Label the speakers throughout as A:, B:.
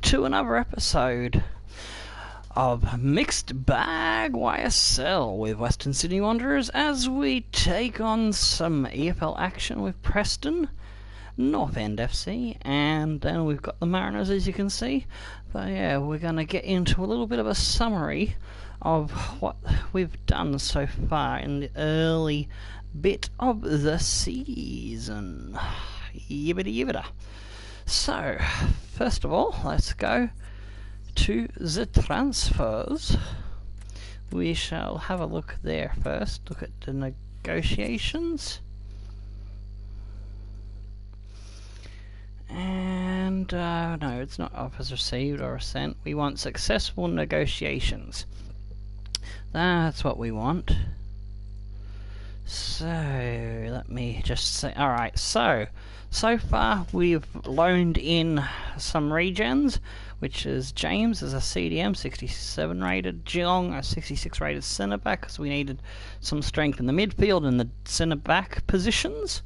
A: to another episode of Mixed Bag YSL with Western Sydney Wanderers as we take on some EFL action with Preston, North End FC, and then we've got the Mariners, as you can see. But yeah, we're going to get into a little bit of a summary of what we've done so far in the early bit of the season. Yibbity yibbida. So, first of all, let's go to the transfers. We shall have a look there first. Look at the negotiations. And, no, it's not offers received or sent. We want successful negotiations. That's what we want. So, let me just say, alright, so far we've loaned in some regens, which is James as a CDM, 67 rated, Geelong, a 66 rated centre back, because we needed some strength in the midfield and the centre back positions.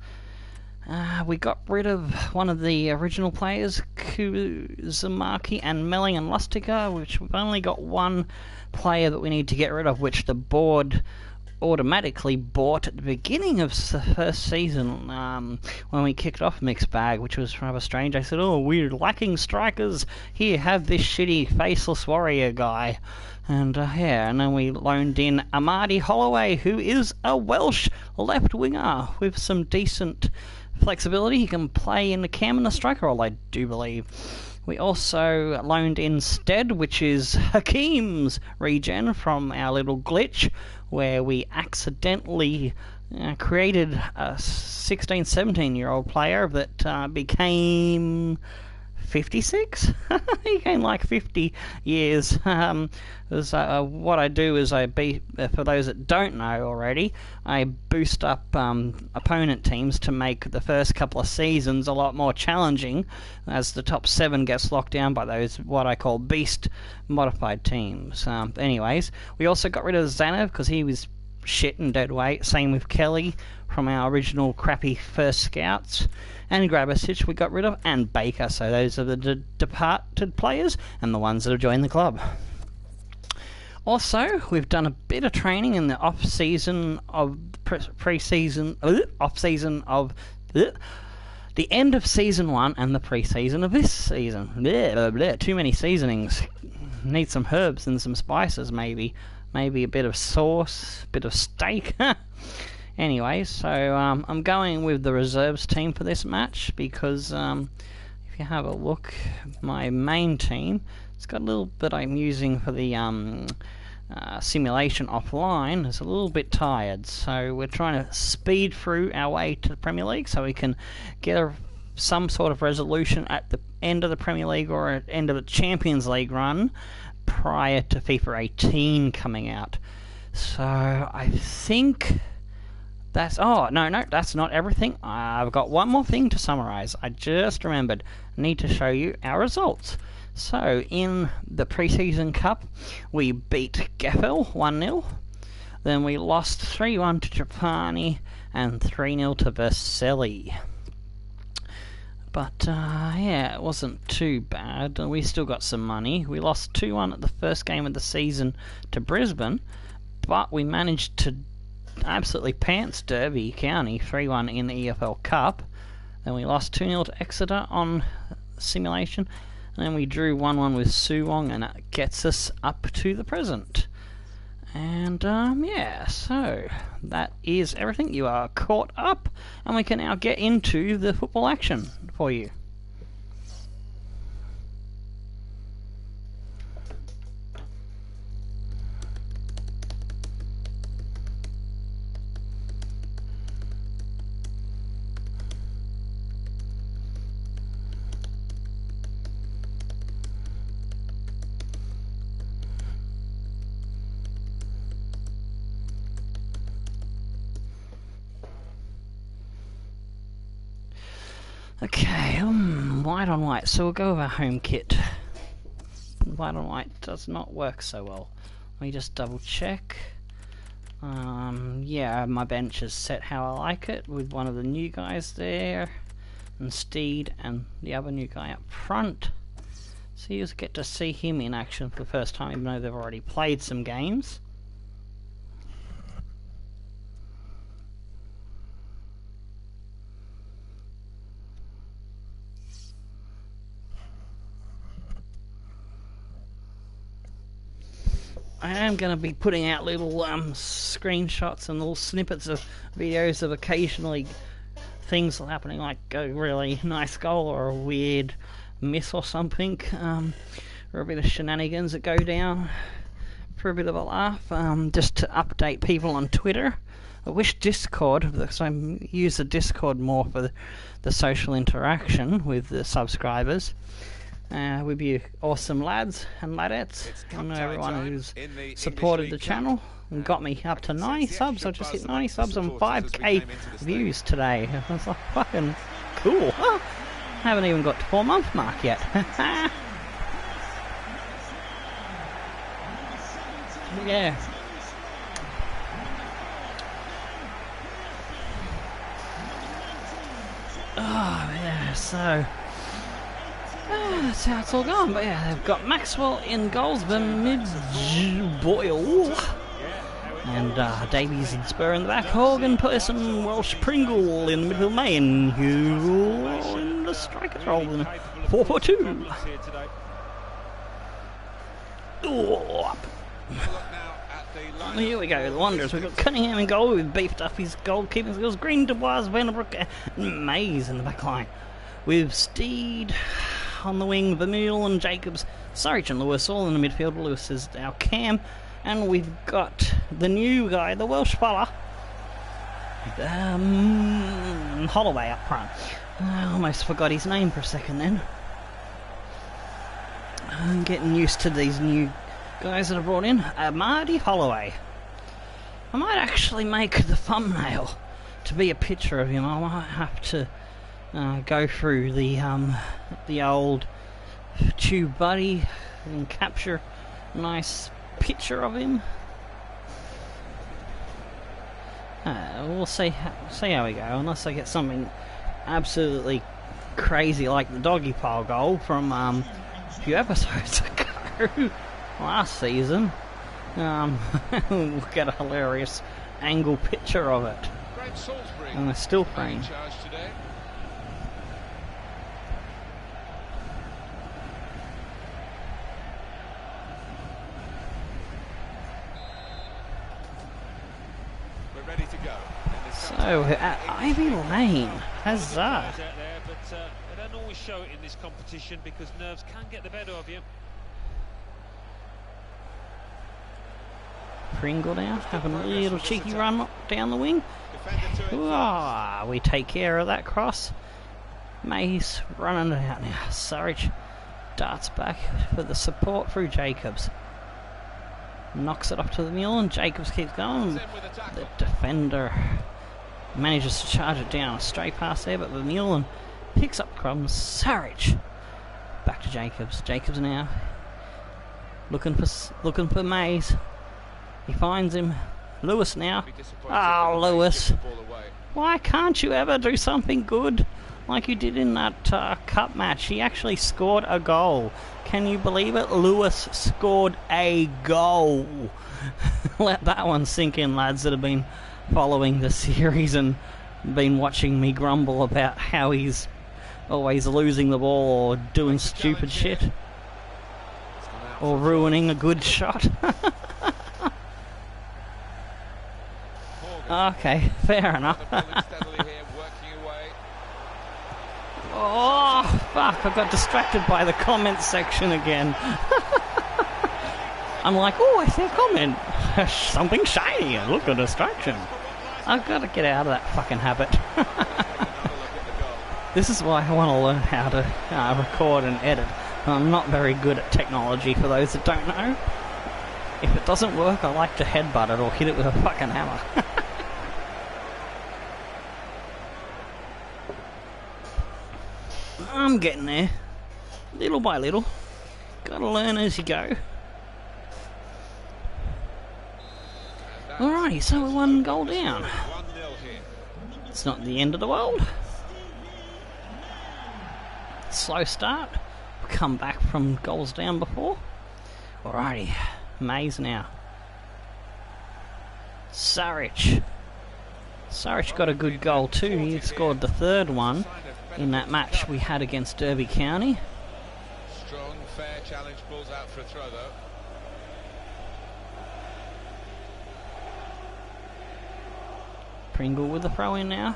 A: We got rid of one of the original players, Kuzumaki and Melling and Lustica, which we've only got one player that we need to get rid of, which the board automatically bought at the beginning of the first season when we kicked off Mixed Bag, which was rather strange. I said, oh, we're lacking strikers, here, have this shitty faceless warrior guy. And yeah, and then we loaned in Amadi Holloway, who is a Welsh left winger with some decent flexibility. He can play in the cam and the striker role, I do believe. We also loaned in Stead, which is Hakeem's regen from our little glitch, where we accidentally created a 16-17-year-old player that became 56? He came like 50 years. What I do is for those that don't know already, I boost up opponent teams to make the first couple of seasons a lot more challenging as the top 7 gets locked down by those what I call beast modified teams. Anyways, we also got rid of Zanev because he was shit and dead weight. Same with Kelly from our original crappy first scouts. And Grabasic we got rid of, and Baker. So those are the departed players and the ones that have joined the club. Also, we've done a bit of training in the off-season of pre-season, off-season of the end of season 1 and the pre-season of this season. Too many seasonings. Need some herbs and some spices, maybe. Maybe a bit of sauce, a bit of steak. Anyway, so I'm going with the reserves team for this match because if you have a look, my main team, it's got a little bit I'm using for the simulation offline. It's a little bit tired, so we're trying to speed through our way to the Premier League so we can get some sort of resolution at the end of the Premier League or at the end of the Champions League run prior to FIFA 18 coming out. So I think that's... oh, no, that's not everything. I've got one more thing to summarise. I just remembered. I need to show you our results. So, in the pre-season cup, we beat Geffel 1-0. Then we lost 3-1 to Trapani and 3-0 to Vercelli. But, yeah, it wasn't too bad. We still got some money. We lost 2-1 at the first game of the season to Brisbane, but we managed to absolutely pants Derby County 3-1 in the EFL Cup. Then we lost 2-0 to Exeter on simulation. And then we drew 1-1 with Suwon, and that gets us up to the present. And, yeah, so that is everything. You are caught up, and we can now get into the football action for you. Okay, white on white, so we'll go with our home kit. White on white does not work so well. Let me just double check. Yeah, my bench is set how I like it, with one of the new guys there, and Steed, and the other new guy up front. So you get to see him in action for the first time, even though they've already played some games. I am going to be putting out little screenshots and little snippets of videos of occasionally things happening, like a really nice goal or a weird miss or something, or a bit of shenanigans that go down for a bit of a laugh, just to update people on Twitter. I wish Discord, because I use the Discord more for the social interaction with the subscribers. With you awesome lads and ladettes, and everyone who's supported the channel and got me up to 90 subs. I just hit 90 subs and 5k views today. I was like, fucking cool. I haven't even got to 4-month mark yet. Yeah. Oh yeah, so that's how it's all going. But yeah, they've got Maxwell in goals, mid Boyle, and Davies and Spur in the back, Horgan, Person, Welsh, Pringle in the midfield, Main, Hugh in the striker's role in 4-4-2. Here we go, the Wanderers. We've got Cunningham in goal, we've beefed up his goalkeeping skills. Green, Dubois, Vanderbroek, and Mays in the back line, with Steed on the wing, Vermeul and Jacobs, Surridge and Lewis all in the midfield. Lewis is our cam, and we've got the new guy, the Welsh fella, Holloway up front. I almost forgot his name for a second then. I'm getting used to these new guys that I brought in. Marty Holloway. I might actually make the thumbnail to be a picture of him. I might have to go through the old Tube Buddy and capture a nice picture of him. We'll see how we go, unless I get something absolutely crazy like the doggy pile goal from a few episodes ago last season. We'll get a hilarious angle picture of it on a still frame. So at Ivy Lane, huzzah!
B: They don't always show it in this competition because nerves can get the better of you.
A: Pringle now, having a little cheeky run down the wing. We take care of that cross. Mays running it out now. Surridge darts back for the support through Jacobs. Knocks it up to the mule, and Jacobs keeps going. The defender manages to charge it down. A straight pass there, but the mule picks up crumbs. Surridge back to Jacobs. Jacobs now looking for Mays. He finds him. Lewis now. Oh, Lewis. Why can't you ever do something good like you did in that cup match? He actually scored a goal. Can you believe it? Lewis scored a goal. Let that one sink in, lads that have been following the series and been watching me grumble about how he's always losing the ball or doing stupid shit or ruining a good shot. Okay, fair enough. Oh, fuck, I got distracted by the comment section again. I'm like, oh, I see a comment. Something shiny. Look, a distraction. I've got to get out of that fucking habit. This is why I want to learn how to record and edit. I'm not very good at technology, for those that don't know. If it doesn't work, I like to headbutt it or hit it with a fucking hammer. I'm getting there, little by little. Gotta learn as you go. Alrighty, so we're 1 goal down. It's not the end of the world. Slow start. come back from goals down before. Alrighty, Mays now. Saric got a good goal too. He scored the third one in that match we had against Derby County.
C: Strong, fair challenge, balls out for a throw though.
A: Pringle with the throw in now.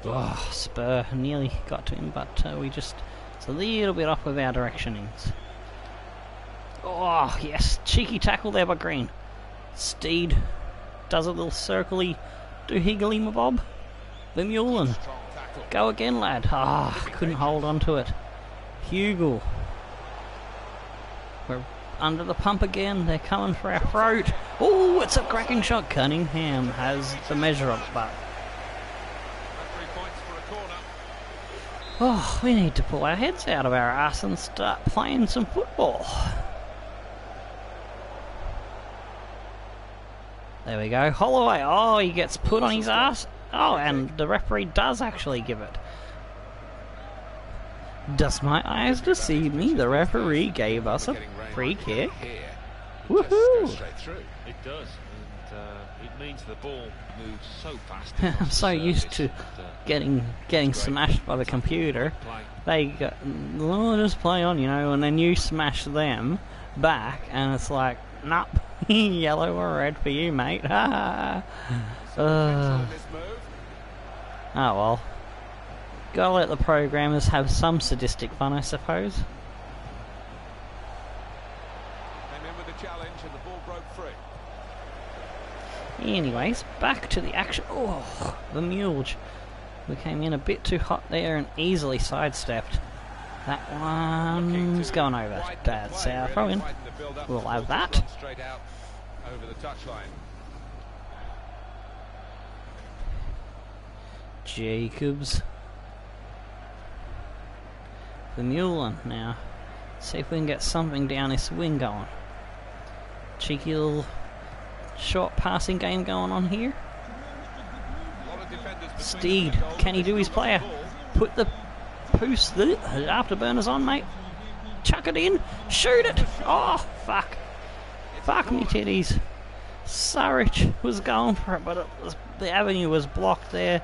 A: Oh, Spur nearly got to him, but it's a little bit off with our directionings. Oh yes, cheeky tackle there by Green. Steed does a little circly doohiggly mabob. Vermeulen, go again lad. Couldn't hold on to it. Hugel, we're under the pump again. They're coming for our throat. Oh, it's a cracking shot. Cunningham has the measure up, but we need to pull our heads out of our ass and start playing some football. There we go. Holloway. Oh, he gets put on his ass. Oh, and the referee does actually give it. Does my eyes deceive me? The referee gave us a free kick. Woohoo!
B: It does, and it means the ball moves so fast.
A: I'm so used to getting smashed by the computer. They go, oh, just play on, and then you smash them back, and it's like, nope, yellow or red for you, mate. Oh well. Gotta let the programmers have some sadistic fun, I suppose.
C: Came in with the challenge and the ball broke free.
A: Anyways, back to the action. Oh, the Mulge. We came in a bit too hot there and easily sidestepped. That one's going over. Bad sour throw in. We'll have that.
C: Straight out over the touchline.
A: Jacobs. Vermeulen now. See if we can get something down this wing going. Cheeky little short passing game going on here. Steed, can he do his player? Put the afterburners on, mate. Chuck it in. Shoot it. Oh, fuck. Fuck me titties. Saric was going for it, but the avenue was blocked there.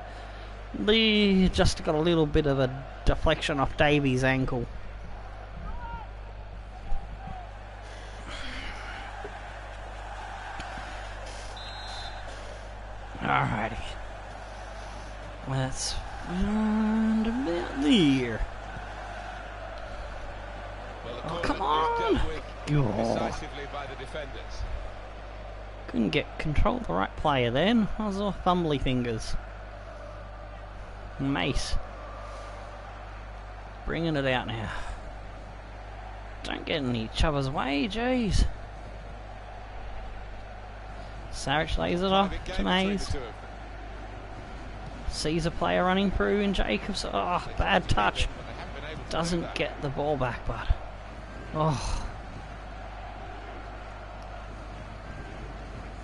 A: Lee just got a little bit of a deflection off Davies' ankle. Alrighty. Let's find about there. Oh, come on!
C: Decisively by the defenders.
A: Couldn't get control of the right player then. I was all fumbly fingers. Mace. Bringing it out now. Don't get in each other's way, jeez. Saric lays it off to Mays. Sees a player running through in Jacobs. Oh, bad touch. Doesn't get the ball back, but... oh.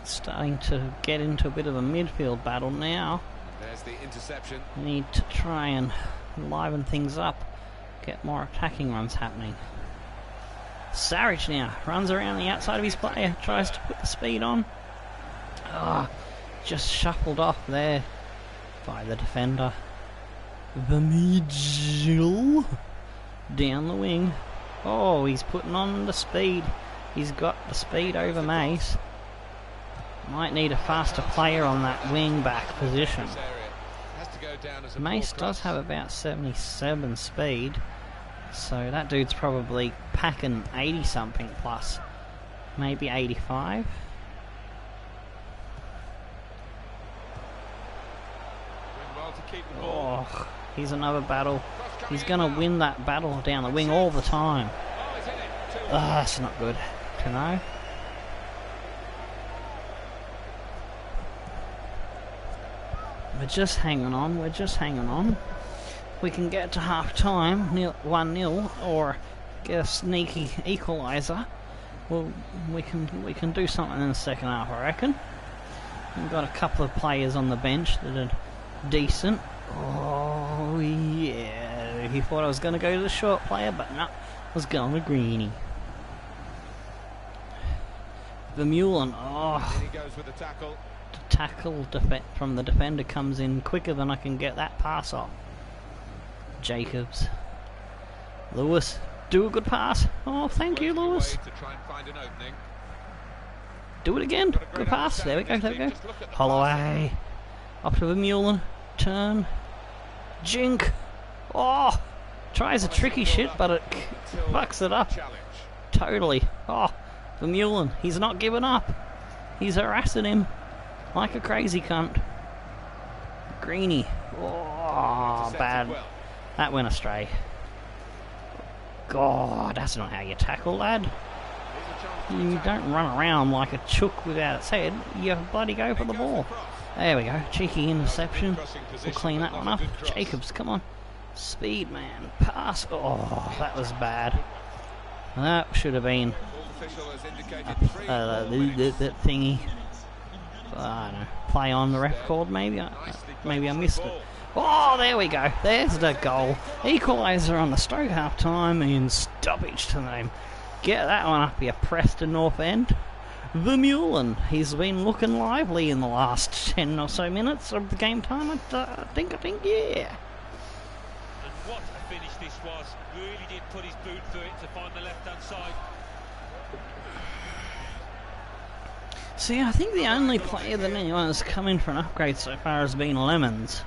A: Starting to get into a bit of a midfield battle now.
C: There's the interception.
A: We need to try and liven things up. Get more attacking runs happening. Saric now runs around the outside of his player. Tries to put the speed on. Ah, just shuffled off there by the defender. Vermeulen down the wing. Oh, he's putting on the speed. He's got the speed over Mace. Might need a faster player on that wing back position. Mace does have about 77 speed, so that dude's probably packing 80 something plus, maybe 85. Oh, here's another battle. He's gonna win that battle down the wing all the time. That's not good to know. We're just hanging on, we're just hanging on. We can get to half time, 1-0, or get a sneaky equaliser. Well, we can do something in the second half, I reckon. We've got a couple of players on the bench that are decent. Oh yeah, He thought I was going to go to the short player, but no, I was going to Greeny. Vermeulen, oh,
C: In he goes with the tackle.
A: the tackle from the defender comes in quicker than I can get that pass off. Jacobs. Lewis, do a good pass. Oh, thank you, Lewis.
C: To try and find an opening.
A: Do it again. Good pass. There we go, there we go. Holloway. Up to Vermeulen. Turn. Jink. Oh, tries a tricky shit, but it fucks it up.
C: Challenge.
A: Totally. Oh, Vermeulen, he's not giving up. He's harassing him like a crazy cunt. Greeny. Oh, bad.
C: Well.
A: That went astray. God, that's not how you tackle, lad. You don't run around like a chook without its head. You bloody go for the ball. There we go. Cheeky interception. We'll clean that one up. Jacobs, come on. Speed, man. Pass. Oh, that was bad. That should have been that thingy. I don't know. Play on the ref called, maybe. Maybe I missed it. Oh, there we go. There's the goal. Equaliser on the stroke half time and stoppage time. Get that one up here, Preston North End. Vermeulen, he's been looking lively in the last 10 or so minutes of the game time. I think, yeah.
B: And what a finish this was. Really did put his boot through it to find the left-hand side.
A: See, I think the only player that anyone has come in for an upgrade so far has been Lemons.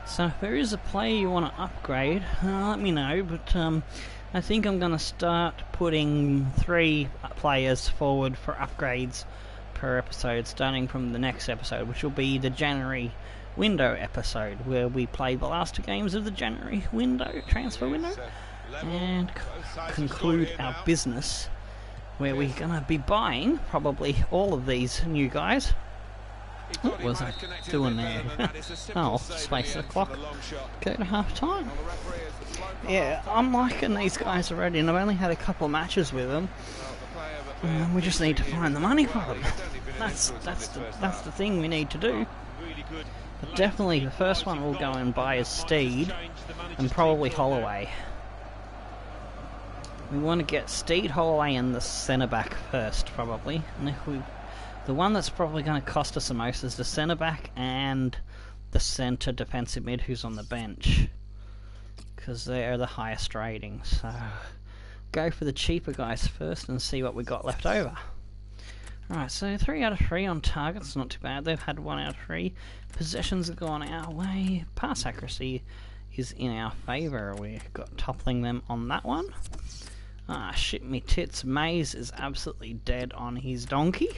A: So if there is a player you want to upgrade, let me know, but I think I'm going to start putting 3 players forward for upgrades per episode, starting from the next episode, which will be the January window episode, where we play the last 2 games of the January window, transfer window, and conclude our business, where we're going to be buying probably all of these new guys. What was I doing there? Oh, space the clock. Go to half time. Yeah, I'm liking these guys already, and I've only had a couple of matches with them. We just need to find the money for them. That's the thing we need to do. But definitely the first one we'll go and buy is Steed, and probably Holloway. We want to get Steed, Holloway, and the centre back first, probably. And if we, the one that's probably going to cost us the most is the centre back and the centre defensive mid who's on the bench, because they're the highest ratings. So go for the cheaper guys first and see what we got left over. Alright, so 3 out of 3 on targets, not too bad. They've had 1 out of 3. Possessions have gone our way. Pass accuracy is in our favour. We've got toppling them on that one. Ah, shit me tits. Mays is absolutely dead on his donkey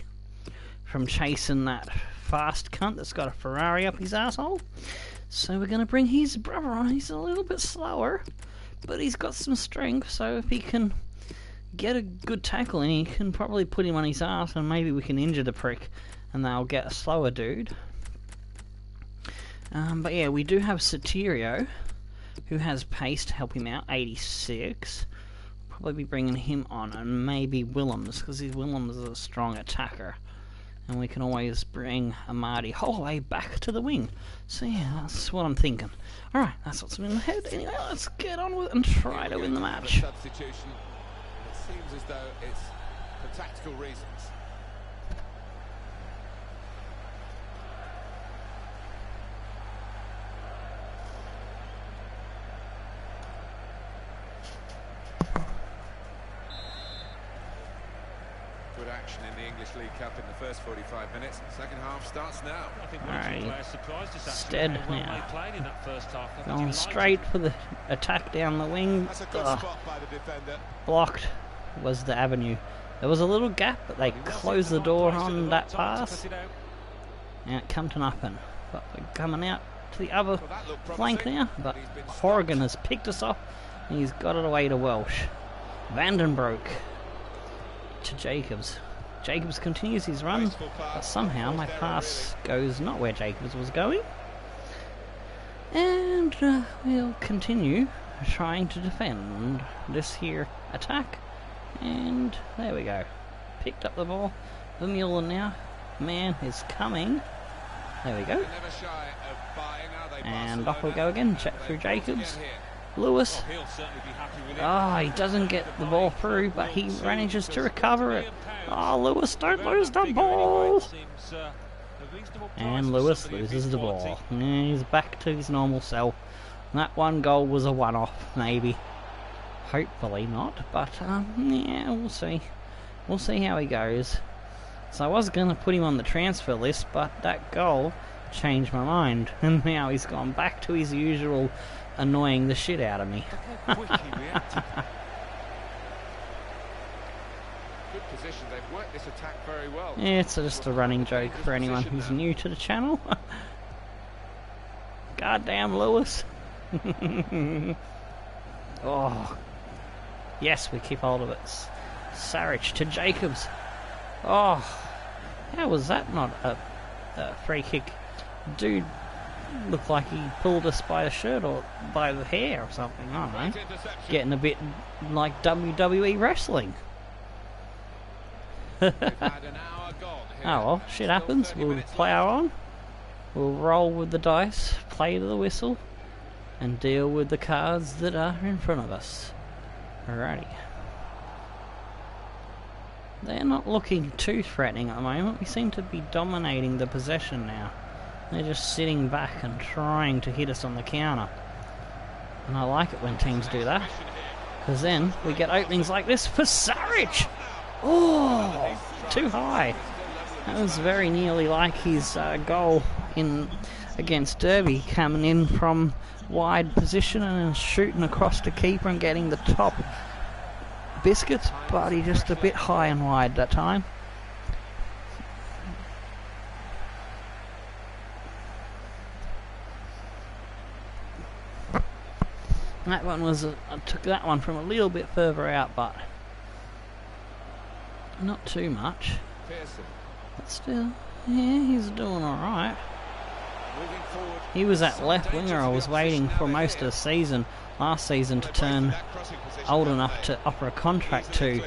A: from chasing that fast cunt that's got a Ferrari up his asshole. So we're going to bring his brother on. He's a little bit slower, but he's got some strength, so if he can get a good tackle in, he can probably put him on his ass, and maybe we can injure the prick and they'll get a slower dude. But yeah, we do have Soterio, who has pace to help him out, 86. Probably be bringing him on, and maybe Willems, because Willems is a strong attacker. And we can always bring Amadi Holloway back to the wing. So yeah, that's what I'm thinking. Alright, that's what's in my head. Anyway, let's get on with it and try to win the match.
C: Substitution. It seems as though it's for tactical reasons. Good action in the English League Cup in the first 45 minutes. Second half starts now.
B: I think one or two players surprised us actually.
A: Stead
B: how well
A: now.
B: they played in that first half.
A: Going straight for the attack down the wing.
C: That's a good spot by the defender.
A: Blocked was the avenue. There was a little gap, but they closed the door on that pass. And it come to nothing. But we're coming out to the other flank now. But Horrigan has picked us off, and he's got it away to Welsh. Vandenbroek to Jacobs. Jacobs continues his run, but somehow my pass goes not where Jacobs was going. And we'll continue trying to defend this here attack. And there we go. Picked up the ball. Vermeulen now. Man is coming. There we go. And off we'll go again. Check through Jacobs. Lewis.
B: Oh, he'll certainly be happy with it.
A: Oh, he doesn't get the ball through, but he manages to recover it. Oh, Lewis, don't lose the ball! And Lewis loses the ball. And he's back to his normal self. And that one goal was a one-off, maybe. Hopefully not, but yeah, we'll see. We'll see how he goes. So I was going to put him on the transfer list, but that goal changed my mind. And now he's gone back to his usual annoying the shit out of me.
C: Look how quick he reacted. Good position. They've worked this attack very well.
A: Yeah, it's just a running joke for anyone who's new to the channel. Goddamn Lewis. Oh. Yes, we keep hold of it. Saric to Jacobs. Oh. How was that not a free kick? Dude looked like he pulled us by the shirt or by the hair or something. I don't know. Getting a bit like WWE wrestling. Oh well, shit happens. We'll plough on. We'll roll with the dice, play to the whistle, and deal with the cards that are in front of us. Alrighty. They're not looking too threatening at the moment. We seem to be dominating the possession now. They're just sitting back and trying to hit us on the counter. And I like it when teams do that, because then we get openings like this for Saric! Oh, too high. That was very nearly like his goal in against Derby, coming in from wide position and then shooting across the keeper and getting the top biscuits, but he just a bit high and wide that time. That one was, I took that one from a little bit further out, but not too much. But still, yeah, he's doing alright. He was at left winger. I was waiting for most of the season, last season, to turn old enough to offer a contract to.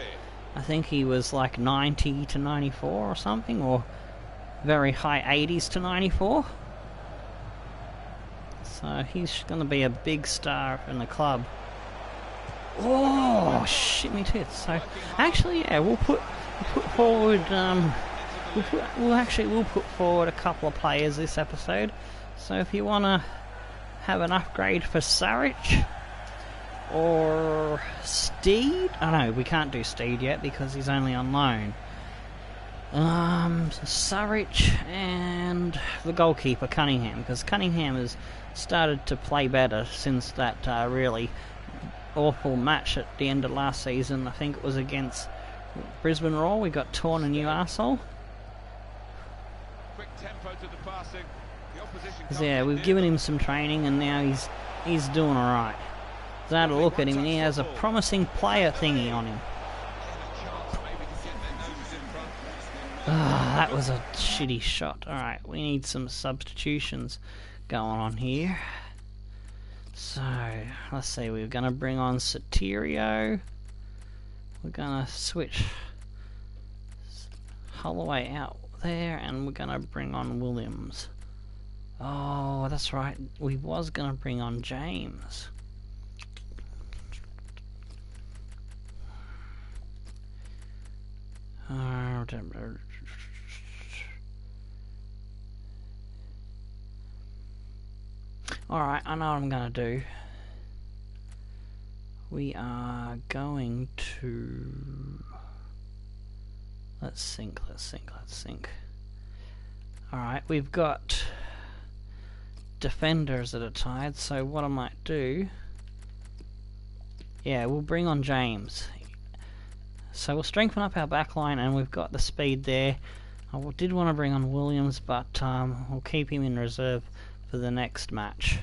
A: I think he was like 90 to 94 or something, or very high 80s to 94. So he's going to be a big star in the club. Oh, shit me tits. So actually, yeah, we'll put forward we'll put forward a couple of players this episode. So if you want to have an upgrade for Saric or Steed, I know we can't do Steed yet because he's only on loan. Saric and the goalkeeper Cunningham, because Cunningham has started to play better since that really awful match at the end of last season. I think it was against Brisbane Roar. We got torn a new arsehole.
C: Quick tempo to the passing. The opposition
A: Yeah, we've given him some training and now he's doing alright. So I had a look at him and he has a promising player thingy on him. That was a shitty shot. Alright, we need some substitutions going on here. So, let's see, we're going to bring on Soterio. We're going to switch Holloway out there, and we're going to bring on Williams. Oh, that's right, we was going to bring on James. Alright, I know what I'm going to do. We are going to... Let's sync. Alright, we've got defenders that are tied, so what I might do... Yeah, we'll bring on James. So we'll strengthen up our back line, and we've got the speed there. I did want to bring on Williams, but we'll keep him in reserve for the next match.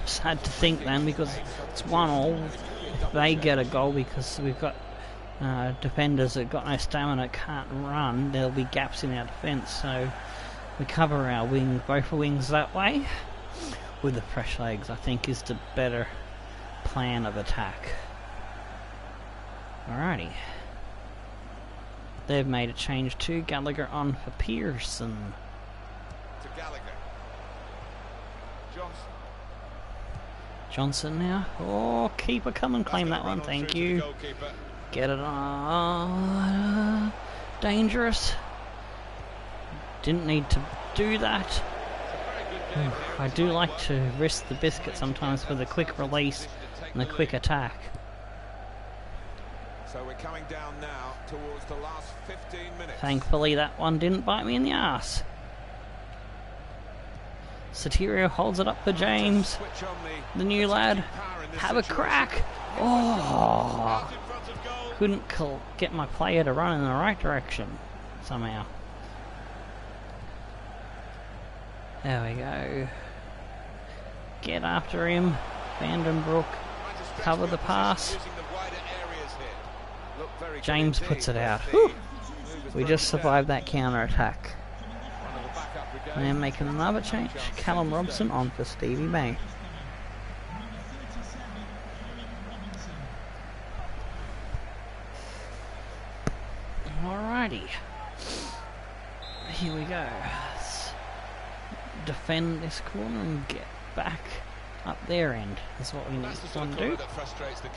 A: Just had to think then, because it's 1-1. They get a goal because we've got defenders that got no stamina, can't run. There'll be gaps in our defence, so we cover our wing, both wings that way with the fresh legs. I think is the better plan of attack. Alrighty. They've made a change to Gallagher on for Pearson.
C: to Gallagher. Johnson.
A: Johnson now. Oh, keeper, come and claim that one. Thank you. Get it on. Dangerous. Didn't need to do that. I do like to risk the biscuit sometimes for the quick release and the quick attack.
C: So we're coming down now towards the last 15 minutes.
A: Thankfully that one didn't bite me in the ass. Soterio holds it up for James. The new lad. Have a crack. Oh! Couldn't get my player to run in the right direction somehow. There we go. Get after him. Vandenbroek. Cover the pass. James puts it out. Whew. We just survived that counter-attack. And making another change. Callum Robson on for Stevie May. Alrighty. Here we go. Let's defend this corner and get back up their end. That's what we need to do.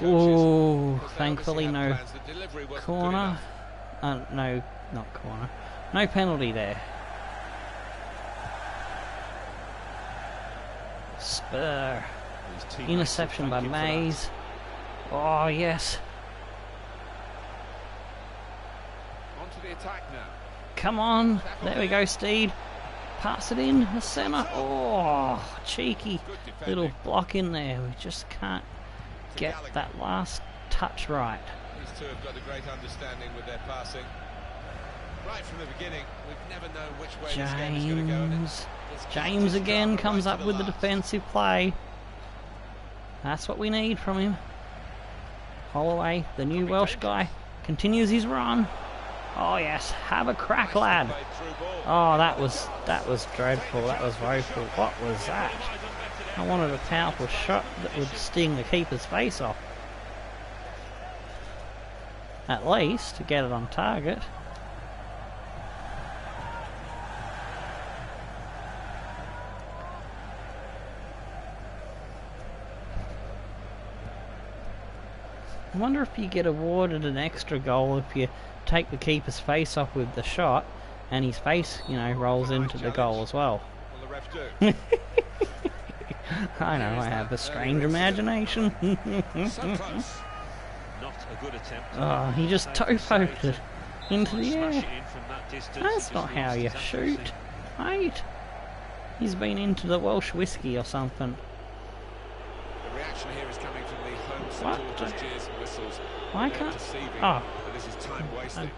A: Oh, thankfully no corner. No, not corner. No penalty there. Spur. Interception by Mays. Oh, yes.
C: Onto the attack now.
A: Come on. There we go, Steed. Pass it in the centre. Oh, cheeky little block in there. We just can't get that last touch right.
C: These two have got a great understanding with their passing. Right from the beginning, we've never known which way this game is going to go. And
A: James again comes up with the defensive play. That's what we need from him. Holloway, the new Welsh guy, continues his run. Oh yes, have a crack, lad. Oh, that was dreadful. That was woeful. What was that? I wanted a powerful shot that would sting the keeper's face off. At least to get it on target. I wonder if you get awarded an extra goal if you take the keeper's face off with the shot and his face, you know, rolls into the goal as well. I know, I have a strange imagination. Oh, he just toe-poked it into the air. That's not how you shoot, mate. He's been into the Welsh whiskey or something.
C: The reaction here is coming from the home supporters, cheers and whistles.
A: Why can't? Oh.
C: This is time wasted.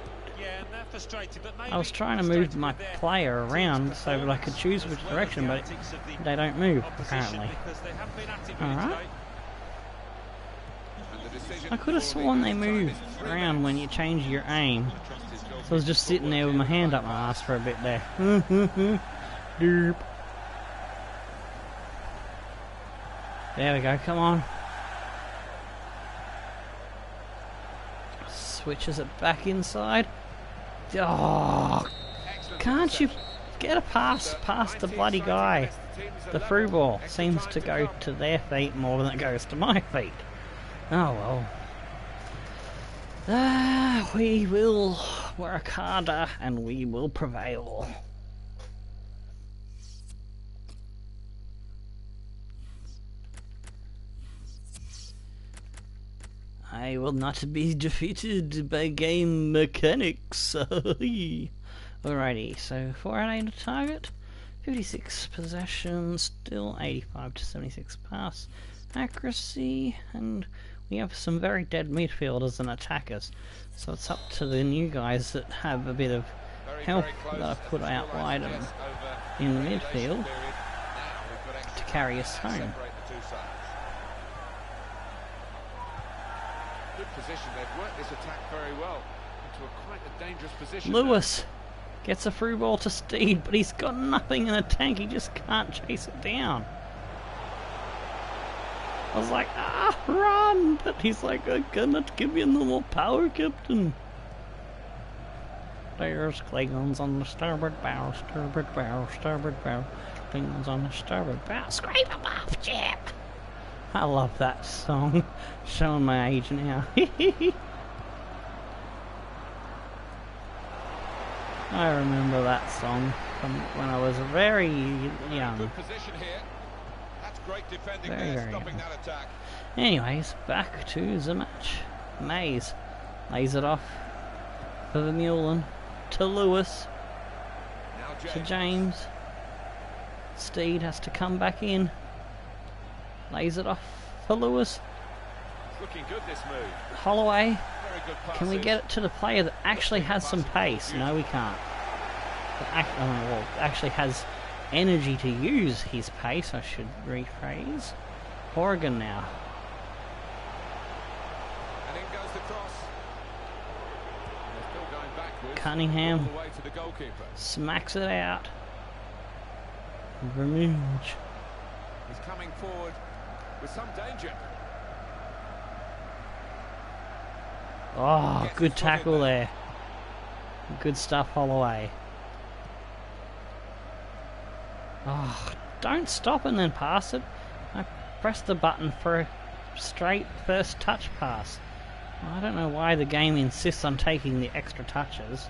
A: I was trying to move my player around so that I could choose which direction, but they don't move, apparently. Alright. I could have sworn they moved around when you change your aim. So I was just sitting there with my hand up my ass for a bit there. Derp. There we go, come on. Switches it back inside. Oh, can't you get a pass past the bloody guy? The through ball seems to go to their feet more than it goes to my feet. Oh well. We will work harder and we will prevail. I will not be defeated by game mechanics. Alrighty, so 4-8 to target, 56 possession, still 85 to 76 pass accuracy, and we have some very dead midfielders and attackers. So it's up to the new guys that have a bit of help that I've put out wide and in the midfield to carry us home.
C: Position. They've worked this attack very well into quite a dangerous position.
A: Lewis gets a through ball to Steed, but he's got nothing in the tank. He just can't chase it down. I was like, run! But he's like, I cannot give you no more power, Captain. There's Klingons on the starboard bow, starboard bow, starboard bow. Klingons on the starboard bow. Scrape him off, Jim! I love that song. Showing my age now. I remember that song from when I was very young.
C: Good position here. That's great defending
A: Very,
C: there,
A: very
C: stopping
A: young.
C: that attack.
A: Anyways, back to the match. Mays lays it off for the Mullen to Lewis
C: Now
A: to James. Steed has to come back in. Lays it off for Lewis.
C: Looking good, this move.
A: Holloway.
C: Very good passes.
A: Can we get it to the player that actually has some pace? No, we can't. Well, actually has energy to use his pace, I should rephrase. Horrigan now.
C: And in goes the cross. And they're still going backwards.
A: Cunningham
C: All the way to the goalkeeper.
A: smacks it out. Vermeuge.
C: He's coming forward with some danger.
A: Oh, good tackle there. Good stuff, Holloway. Oh, don't stop and then pass it. I pressed the button for a straight first touch pass. I don't know why the game insists on taking the extra touches.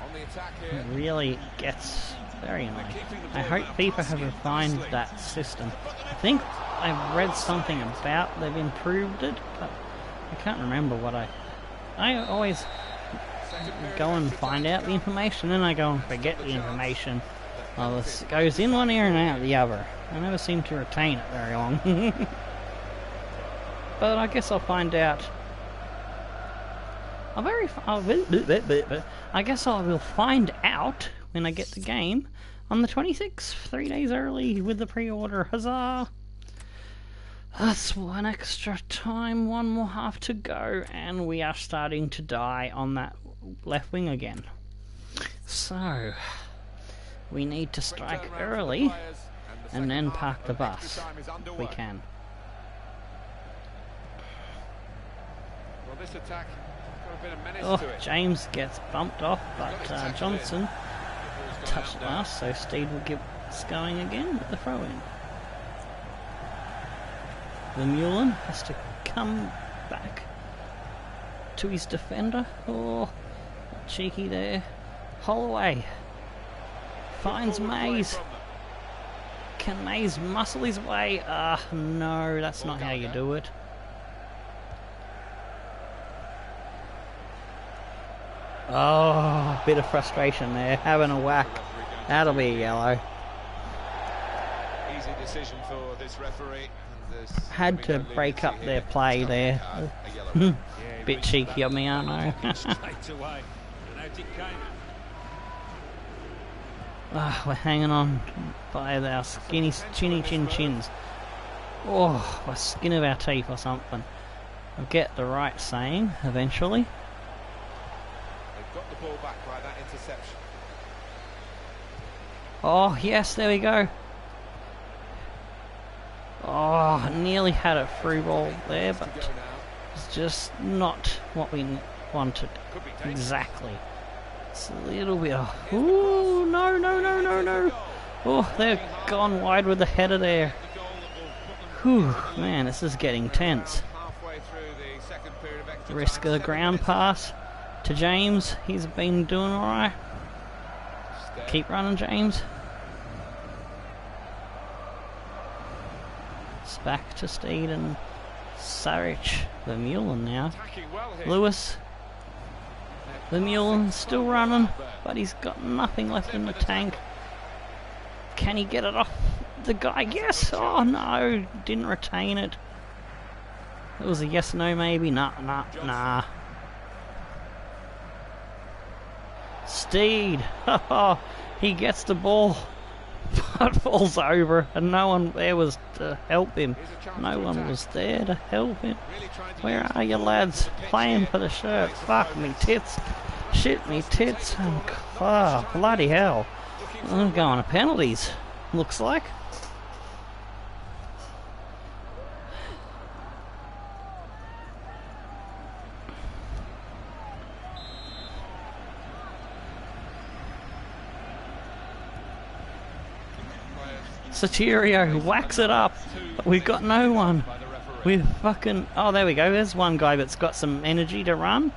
C: On the attack here.
A: It really gets very annoying. I hope FIFA have refined that system. I think I've read something about they've improved it, but I can't remember what I always go and find out the information, and I go and forget the information. Well, this goes in one ear and out the other. I never seem to retain it very long. But I guess I'll find out. I guess I will find out when I get the game on the 26th, 3 days early with the pre-order. Huzzah! That's one extra time, one more half to go, and we are starting to die on that left wing again. So, we need to strike early and then park the bus if we can.
C: Well, this attack got a bit of menace
A: Oh,
C: to it.
A: James gets bumped off, but Johnson touched last, so Steed will get us going again with the throw-in. The Mullen has to come back to his defender. Oh, cheeky there. Holloway finds Mays. Can Mays muscle his way? No, that's not how you do it. Oh, bit of frustration there. Having a whack. That'll be a yellow.
C: Easy decision for this referee.
A: Had to break up their play there. Bit cheeky of me, aren't I?
B: Straight away. And out it came.
A: We're hanging on by our skinny chins. Oh, by skin of our teeth or something. I'll get the right saying eventually.
C: They've got the ball back by that interception.
A: Oh, yes, there we go. Oh, nearly had a through ball there, but it's just not what we wanted exactly. It's a little bit of... Ooh, no. Oh, they've gone wide with the header there. Whew, man, this is getting tense. Risk of the ground pass to James. He's been doing alright. Keep running, James. It's back to Steed and Saric. The Mullen now. Lewis. The Mullen still running, but he's got nothing left in the tank. Can he get it off the guy? Yes! Oh no, didn't retain it. It was a yes, no, maybe. Nah. Steed. He gets the ball, but falls over, and no one there was to help him. No one was there to help him. Where are you lads? Playing for the shirt. Fuck me tits. Shit me tits. Oh, bloody hell. I'm going to penalties, looks like. Soterio whacks it up. We've got no one. We've fucking... Oh, there we go. There's one guy that's got some energy to run.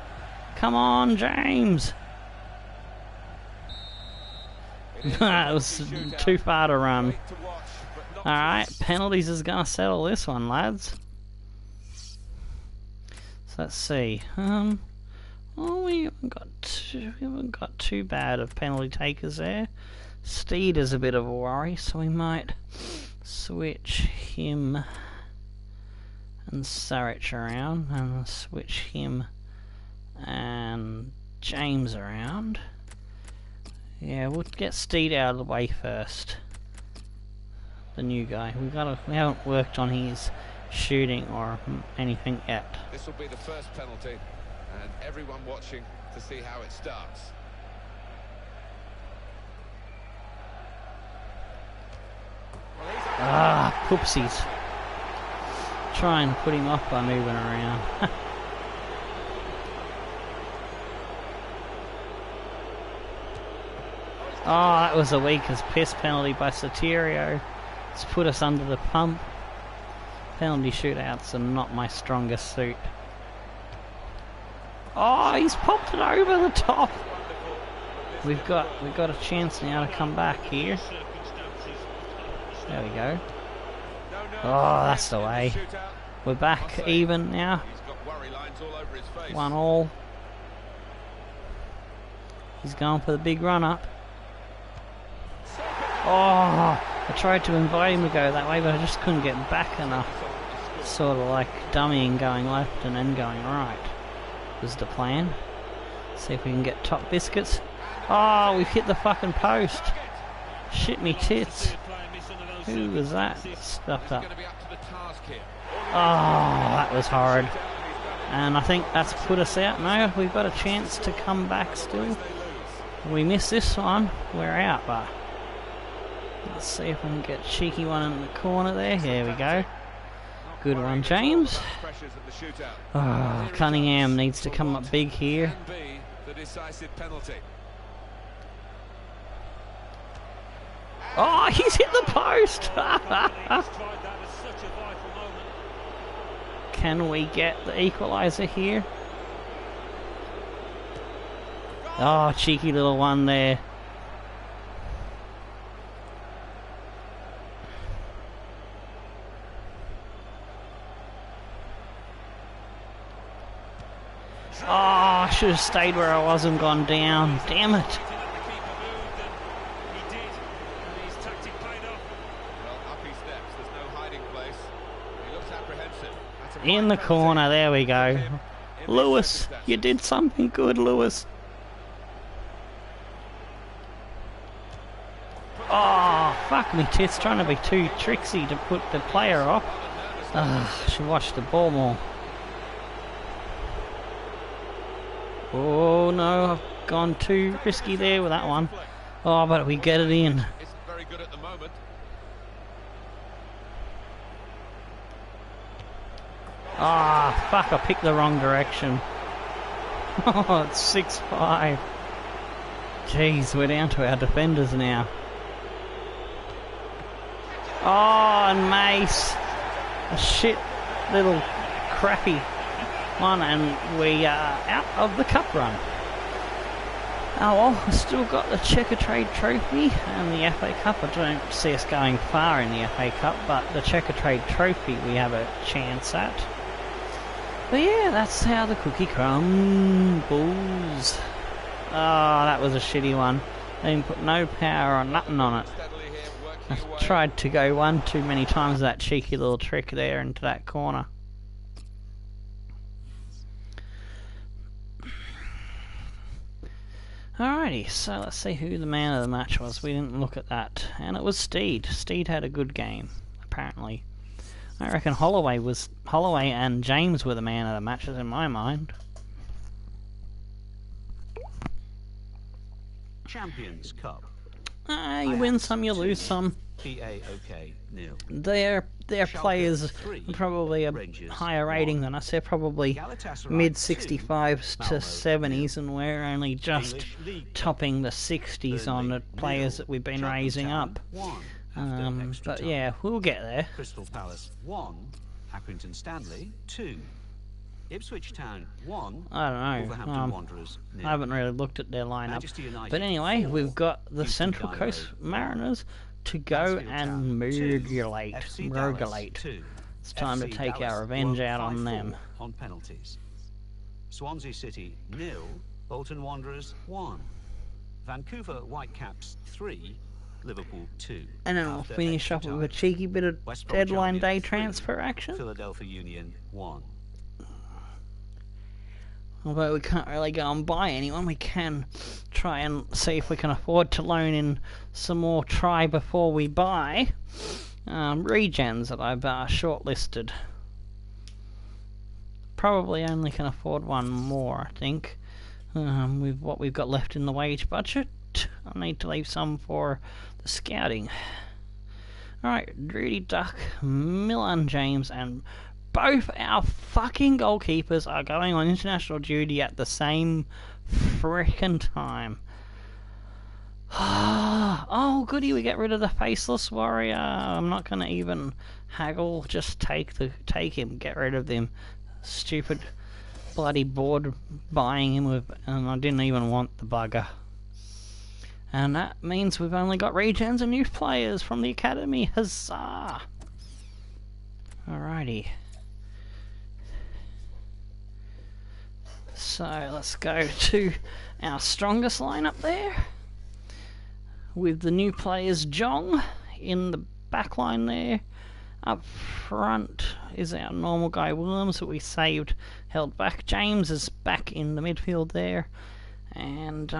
A: Come on, James. It was too far to run. Alright, penalties is going to settle this one, lads. So let's see. Oh, we haven't got too bad of penalty takers there. Steed is a bit of a worry, so we might switch him and Saric around, and switch him and James around. Yeah, we'll get Steed out of the way first. The new guy. We haven't worked on his shooting or anything yet.
C: This will be the first penalty, and everyone watching to see how it starts.
A: Ah, poopsies. Try and put him off by moving around. Oh, that was the weakest piss penalty by Soterio. It's put us under the pump. Penalty shootouts are not my strongest suit. Oh, he's popped it over the top. We've got a chance now to come back here. There we go. Oh, that's the way. We're back even now. 1-1. He's going for the big run up. Oh, I tried to invite him to go that way, but I just couldn't get back enough. Sort of like dummying, going left and then going right was the plan. See if we can get top biscuits. Oh, we've hit the fucking post. Shit me tits. Who was that? Stuffed up. Oh, that was horrid. And I think that's put us out. No, we've got a chance to come back still. If we miss this one, we're out, but let's see if we can get a cheeky one in the corner there. Here we go. Good one, James. Oh, Cunningham needs to come up big here. Oh, he's hit the post! Can we get the equaliser here? Oh, cheeky little one there. Oh, I should have stayed where I was and gone down. Damn it. In the corner, there we go. Lewis, you did something good, Lewis. Oh, fuck me tits, trying to be too tricksy to put the player off. Should watch the ball more. Oh no, I've gone too risky there with that one. Oh, but we get it in.
C: Isn't very good at the moment.
A: Ah, fuck, I picked the wrong direction. Oh, it's 6-5. Jeez, we're down to our defenders now. Oh, and Mace. A shit little crappy one, and we are out of the cup run. Oh well, we've still got the Checker Trade Trophy and the FA Cup. I don't see us going far in the FA Cup, but the Checker Trade Trophy we have a chance at. But yeah, that's how the cookie crumbles. Oh, that was a shitty one. They didn't put no power or nothing on it. I tried to go one too many times that cheeky little trick there into that corner. Alrighty, so let's see who the man of the match was. We didn't look at that. And it was Steed. Steed had a good game, apparently. I reckon Holloway and James were the man of the matches in my mind.
D: Champions Cup.
A: You win some, you lose some. Their players are probably a higher rating than us. They're probably mid 65s to 70s, and we're only just topping the 60s on the players that we've been raising up. But yeah, we'll get there.
D: Crystal Palace 1, Accrington Stanley 2, Ipswich Town 1,
A: I don't know.
D: Wolverhampton Wanderers 0.
A: I haven't really looked at their lineup.
D: Manchester United
A: But anyway,
D: 4,
A: we've got the
D: Houston
A: Central
D: Dynamo
A: Coast
D: 1,
A: Mariners to go
D: Mansfield
A: and
D: Town 2,
A: mergulate.
D: FC Dallas
A: Mergulate.
D: 2.
A: It's time to
D: FC
A: take
D: Dallas
A: our revenge
D: won
A: out on
D: 5-4
A: them.
D: on penalties. Swansea City 0, Bolton Wanderers 1, Vancouver Whitecaps 3, Liverpool 2.
A: And then we'll
D: After
A: finish
D: extra
A: up with a
D: time,
A: cheeky bit of
D: West Brom
A: deadline day
D: champions 3,
A: transfer action.
D: Philadelphia Union 1.
A: Although we can't really go and buy anyone, we can try and see if we can afford to loan in some more try before we buy regens that I've shortlisted. Probably only can afford one more, I think, with what we've got left in the wage budget. I need to leave some for the scouting. Alright, Rudy Duck, Milan James, and both our fucking goalkeepers are going on international duty at the same frickin' time. Oh, goody, we get rid of the Faceless Warrior. I'm not gonna even haggle, just take him, get rid of him. Stupid bloody board buying him with, and I didn't even want the bugger. And that means we've only got regens and youth players from the academy. Huzzah! Alrighty. So let's go to our strongest lineup there, with the new players Jong in the back line there. Up front is our normal guy Williams that we saved, held back. James is back in the midfield there. And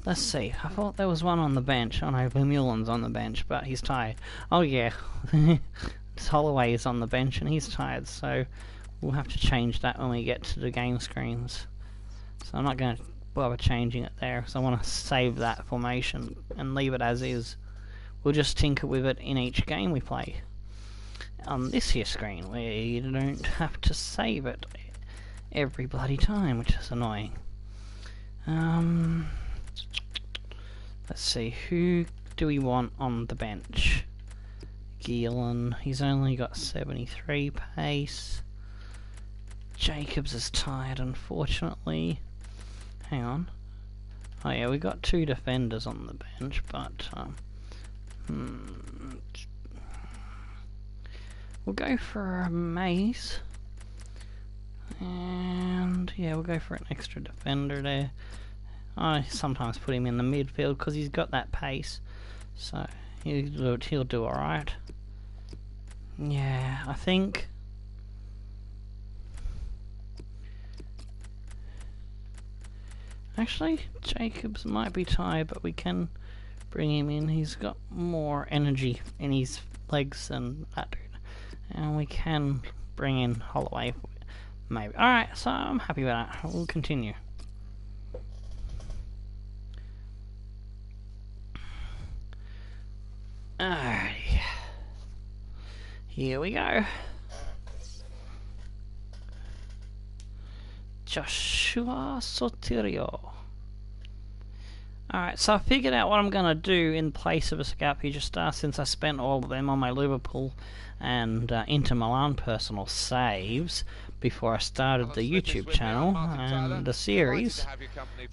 A: let's see, I thought there was one on the bench. Oh no, Vermeulen's on the bench, but he's tired. Oh yeah, Holloway is on the bench and he's tired, so we'll have to change that when we get to the game screens. So I'm not going to bother changing it there, because I want to save that formation and leave it as is. We'll just tinker with it in each game we play. On this here screen, we don't have to save it every bloody time, which is annoying. Let's see, who do we want on the bench? Gielan, he's only got 73 pace. Jacobs is tired, unfortunately. Hang on. Oh yeah, we got two defenders on the bench, but we'll go for a Mace. And yeah, we'll go for an extra defender there. I sometimes put him in the midfield because he's got that pace, so he'll do alright. Yeah, I think actually Jacobs might be tired, but we can bring him in. He's got more energy in his legs than that dude, and we can bring in Holloway maybe. Alright, so I'm happy with that. We'll continue. Alrighty, here we go. Joshua Sotirio. Alright, so I figured out what I'm going to do in place of a scout future star, since I spent all of them on my Liverpool and Inter Milan personal saves before I started the YouTube channel and the series.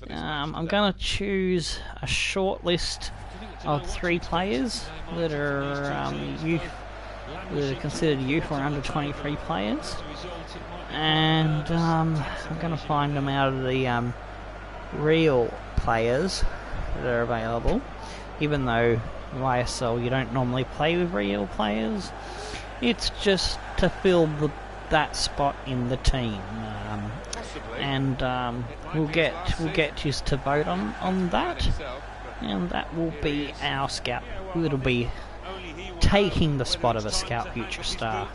A: I'm going to choose a short list of 3 players that are youth, that are considered youth or under 23 players, and I'm going to find them out of the real players that are available. Even though YSL you don't normally play with real players, it's just to fill that spot in the team, and we'll get used to vote on that, and that will be our scout. It'll be taking the spot of a scout future star.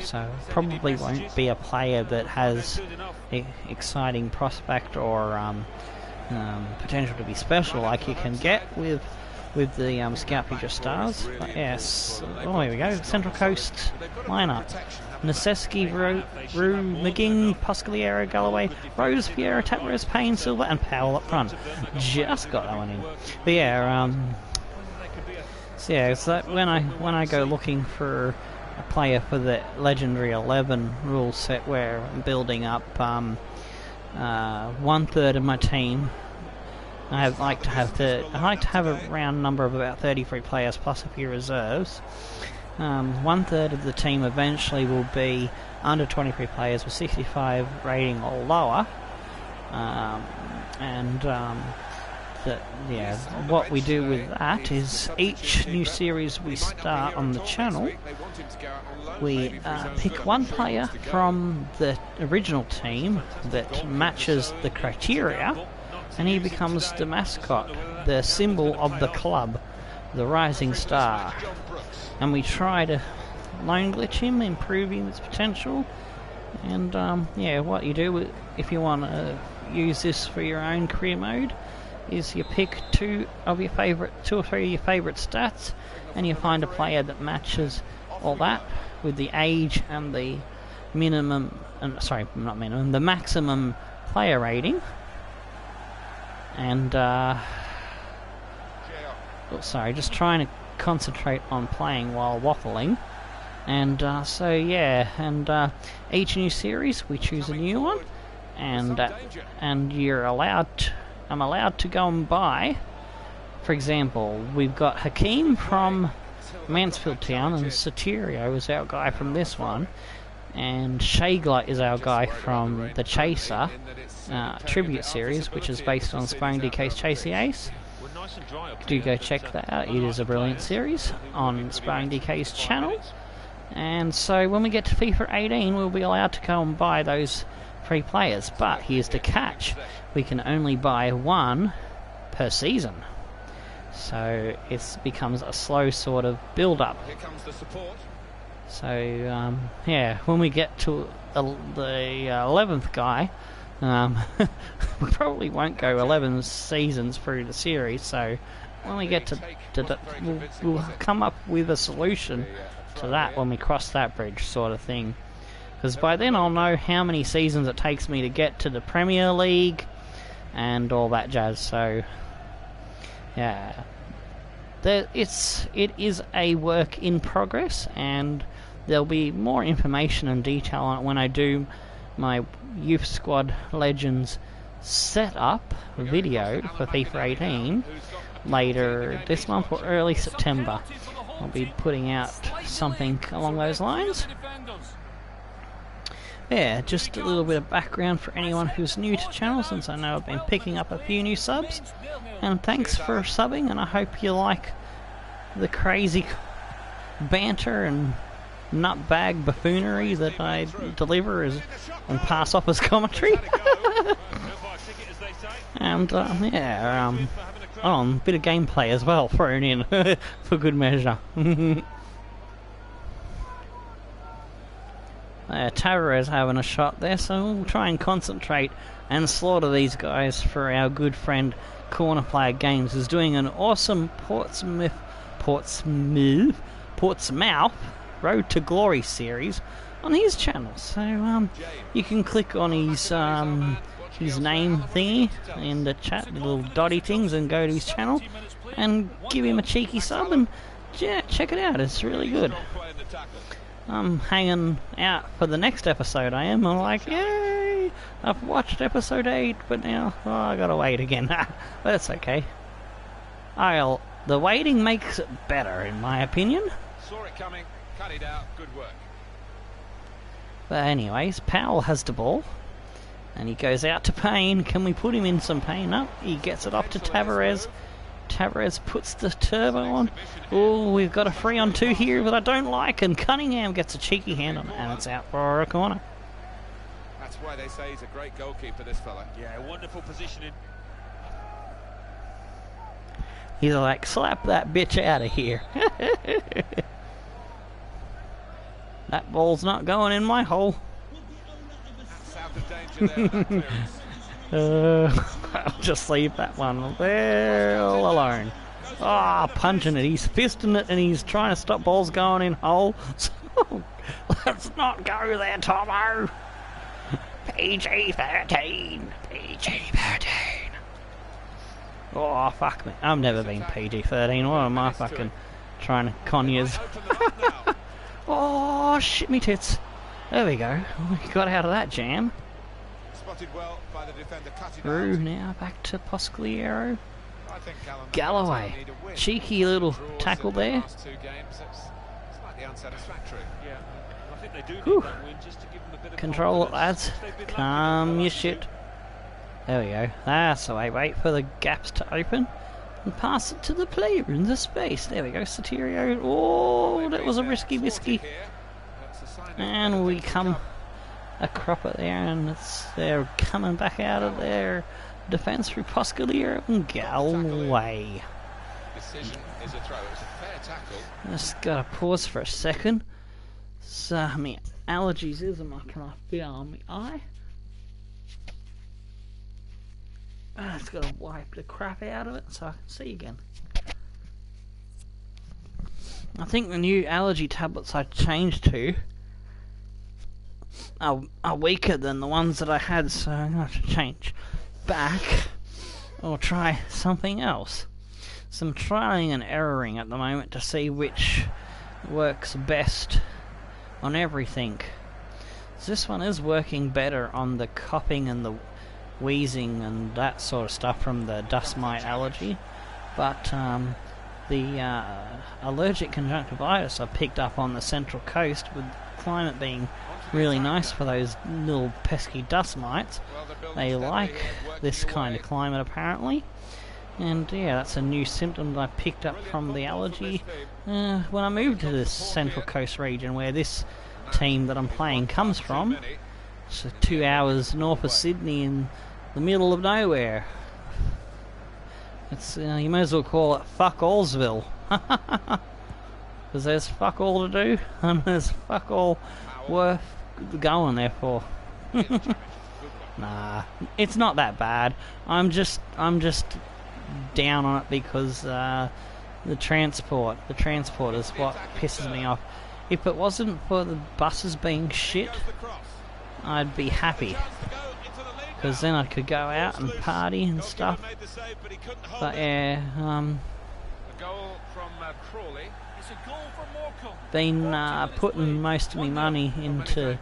A: So probably won't be a player that has exciting prospect or potential to be special like you can get with the Scout Future Stars. But yes, oh here we go, Central Coast lineup. Neseski, Rue, McGinn, Pascaliero, Galloway, Rose, Vieira, Tavares, Payne, Silva, and Powell up front. Just got that one in. But yeah, So yeah, so when I go looking for a player for the Legendary 11 rule set, where I'm building up 1/3 of my team, I like to have a round number of about 33 players plus a few reserves. 1/3 of the team eventually will be under 23 players with 65 rating or lower, what we do with that is each new series we start on the channel, we pick one player from the original team that matches the criteria, and he becomes the mascot, the symbol of the club, the rising star. And we try to lone glitch him, improve his potential, and what you do if you want to use this for your own career mode is you pick two or three of your favourite stats, and you find a player that matches all that with the age and the the maximum player rating. And just trying to concentrate on playing while waffling. And each new series we choose a new one, and I'm allowed to go and buy. For example, we've got Hakeem from Mansfield Town, and Soterio is our guy from this one, and Shagler is our guy from the Chaser tribute series, which is based on Spying DK's Chase the Ace. Do go check that out. It is a brilliant series on Spying DK's channel. And so when we get to FIFA 18, we'll be allowed to go and buy those 3 players. But here's the catch: we can only buy one per season. So it becomes a slow sort of build-up.
C: Here comes the support.
A: So when we get to the 11th guy, we probably won't go 11 seasons through the series. So when we get to we'll come up with a solution to that when we cross that bridge, sort of thing. Because by then I'll know how many seasons it takes me to get to the Premier League and all that jazz. So yeah, it is a work in progress, and there'll be more information and detail on it when I do my Youth Squad Legends setup video for FIFA 18 later this month or early September. I'll be putting out something along those lines. Yeah, just a little bit of background for anyone who's new to the channel, since I know I've been picking up a few new subs. And thanks for subbing, and I hope you like the crazy banter and nutbag buffoonery that I deliver and pass off as commentary. And a bit of gameplay as well thrown in for good measure. Tavares having a shot there, so we'll try and concentrate and slaughter these guys for our good friend Corner Player Games, who's doing an awesome Portsmouth Road to Glory series on his channel. So you can click on his name thingy in the chat, the little dotty things, and go to his channel and give him a cheeky sub, and check it out. It's really good. I'm hanging out for the next episode. I'm like, yay! I've watched episode 8, but now I gotta wait again. But that's okay. The waiting makes it better, in my opinion.
C: Saw it coming, cut it out, good work.
A: But anyways, Powell has the ball, and he goes out to Payne. Can we put him in some Payne? Up, he gets it off to Tavares. Tavares puts the turbo on. Oh, we've got a 3-on-2 here that I don't like, and Cunningham gets a cheeky hand on it, and it's out for a corner.
C: That's why they say he's a great goalkeeper, this fella.
B: Yeah, wonderful positioning.
A: He's like, slap that bitch out of here. That ball's not going in my hole.
C: That's out of danger there, that clearance.
A: I'll just leave that one well alone. Punching it. He's fisting it, and he's trying to stop balls going in hole. So, let's not go there, Tomo. PG-13. PG-13. Oh, fuck me. I've never been PG-13. What am I fucking Trying to Conyers. Oh, shit me tits. There we go. We got out of that jam.
C: Spotted well by the defender, cut it
A: Through
C: out.
A: now, back to Poscaliero.
C: I think
A: Galloway.
C: need a win.
A: Cheeky little
C: Draws
A: tackle
C: in the
A: there.
C: last 2 games, that's slightly unsatisfactory.
B: Yeah, I think they do
A: Whew.
B: need that win just to give them a bit of
A: Control it,
B: confidence,
A: lads.
B: which they've been lacking
A: Calm
B: over the
A: your
B: last
A: shit.
B: two.
A: There we go. That's the way. Wait for the gaps to open. And pass it to the player in the space. There we go. Soterio. Oh, that was a risky whiskey. And we come a cropper there, and they're coming back out of their defence through Poscaliero and Galway.
C: Decision is a throw. It's a fair tackle.
A: Just gotta pause for a second. So, my allergies is, can I feel on my eye? I just gotta wipe the crap out of it so I can see again. I think the new allergy tablets I changed to are weaker than the ones that I had, so I'm gonna have to change back or try something else. So I'm trying and erroring at the moment to see which works best on everything. So this one is working better on the coughing and the wheezing and that sort of stuff from the dust mite allergy, but the allergic conjunctivitis I picked up on the Central Coast, with climate being really nice for those little pesky dust mites. They like this kind of climate apparently, and yeah, that's a new symptom that I picked up from the allergy when I moved to this Central Coast region where this team that I'm playing comes from. It's 2 hours north of Sydney in the middle of nowhere. It's you may as well call it fuck allsville. Because there's fuck all to do and there's fuck all worth going there for. Nah, it's not that bad. I'm just down on it because the transport is what pisses me off. If it wasn't for the buses being shit, I'd be happy, because then I could go out and party and stuff. But yeah, been putting most of my money into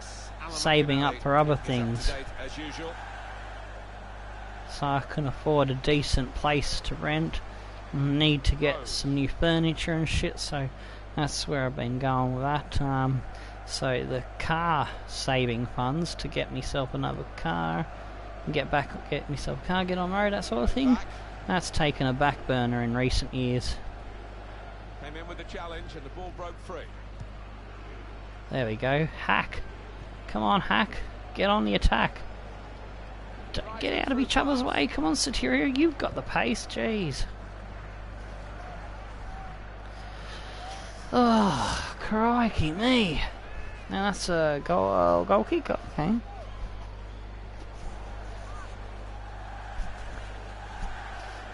A: saving up for other things, so I can afford a decent place to rent. Need to get some new furniture and shit, so that's where I've been going with that. So the car saving funds to get myself another car, get myself a car, get on the road, that sort of thing. That's taken a back burner in recent years.
C: Came in with the challenge and the ball broke free.
A: There we go. Hack. Come on, Hack. Get on the attack. Don't get out of each other's way. Come on, Soterio. You've got the pace. Jeez. Oh, crikey me. Now that's a goal kick. Okay.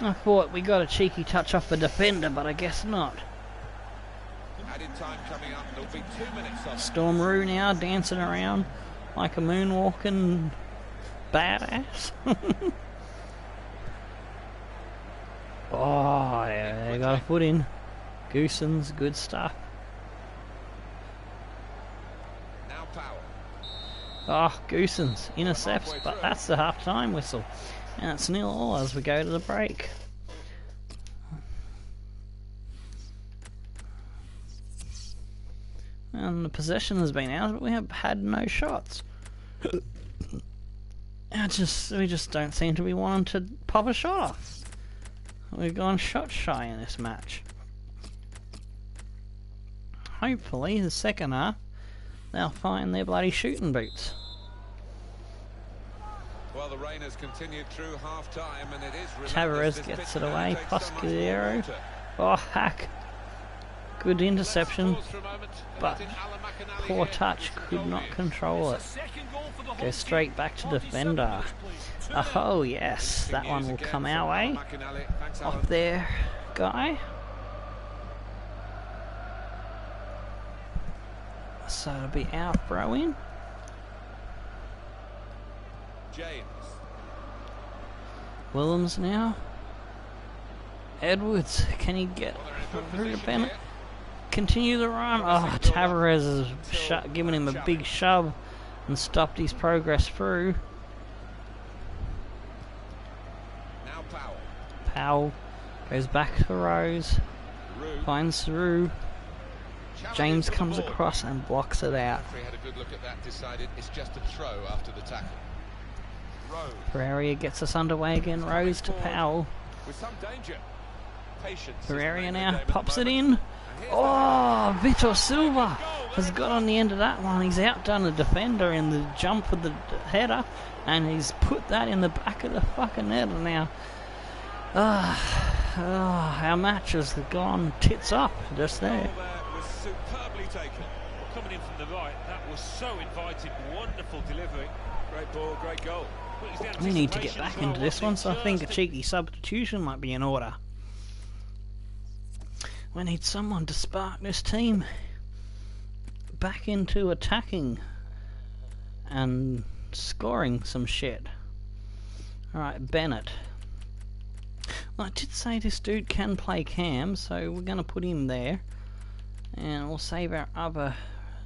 A: I thought we got a cheeky touch off the defender, but I guess not.
C: Added time coming up. There'll be 2 minutes off.
A: Stormaroo now dancing around like a moonwalking badass. Oh, yeah, they got a foot in. Goosens, good stuff.
C: Now Powell.
A: Oh, Goosens intercepts, but that's the half-time whistle. And it's 0-0 as we go to the break. And the possession has been ours, but we have had no shots. We just don't seem to be wanting to pop a shot off. We've gone shot shy in this match. Hopefully, the second half, they'll find their bloody shooting boots.
C: Well, the rain has continued through half-time, and it is
A: Tavares gets it away. Poscaliero. Oh, Hack. Good interception, but poor touch, could not control it. Go straight back to defender. Oh yes, that one will come our way. Up there, guy. So it'll be our throw in.
C: James.
A: Willems now. Edwards, can he get through to Bennett? continue the run. Oh, Tavares has given him a big shove and stopped his progress through.
C: Now Powell.
A: Powell goes back to Rose, finds Saru. James comes across and blocks it out.
C: Referee had a good look at that, decided it's just a throw after the tackle.
A: Pereira gets us underway again. Rose to Powell.
C: With some danger. Patience.
A: Pereira now pops it in. Oh, Vitor Silva has got on the end of that one. He's outdone a defender in the jump with the header, and he's put that in the back of the fucking net now. Our match has gone tits up just there.
B: Was superbly taken. Coming in from the right, that was so inviting. Wonderful delivery. Great ball, great goal.
A: We need to get back into this one, so I think a cheeky substitution might be in order. We need someone to spark this team back into attacking and scoring some shit. Alright, Bennett. Well, I did say this dude can play cam, so we're going to put him there. And we'll save our other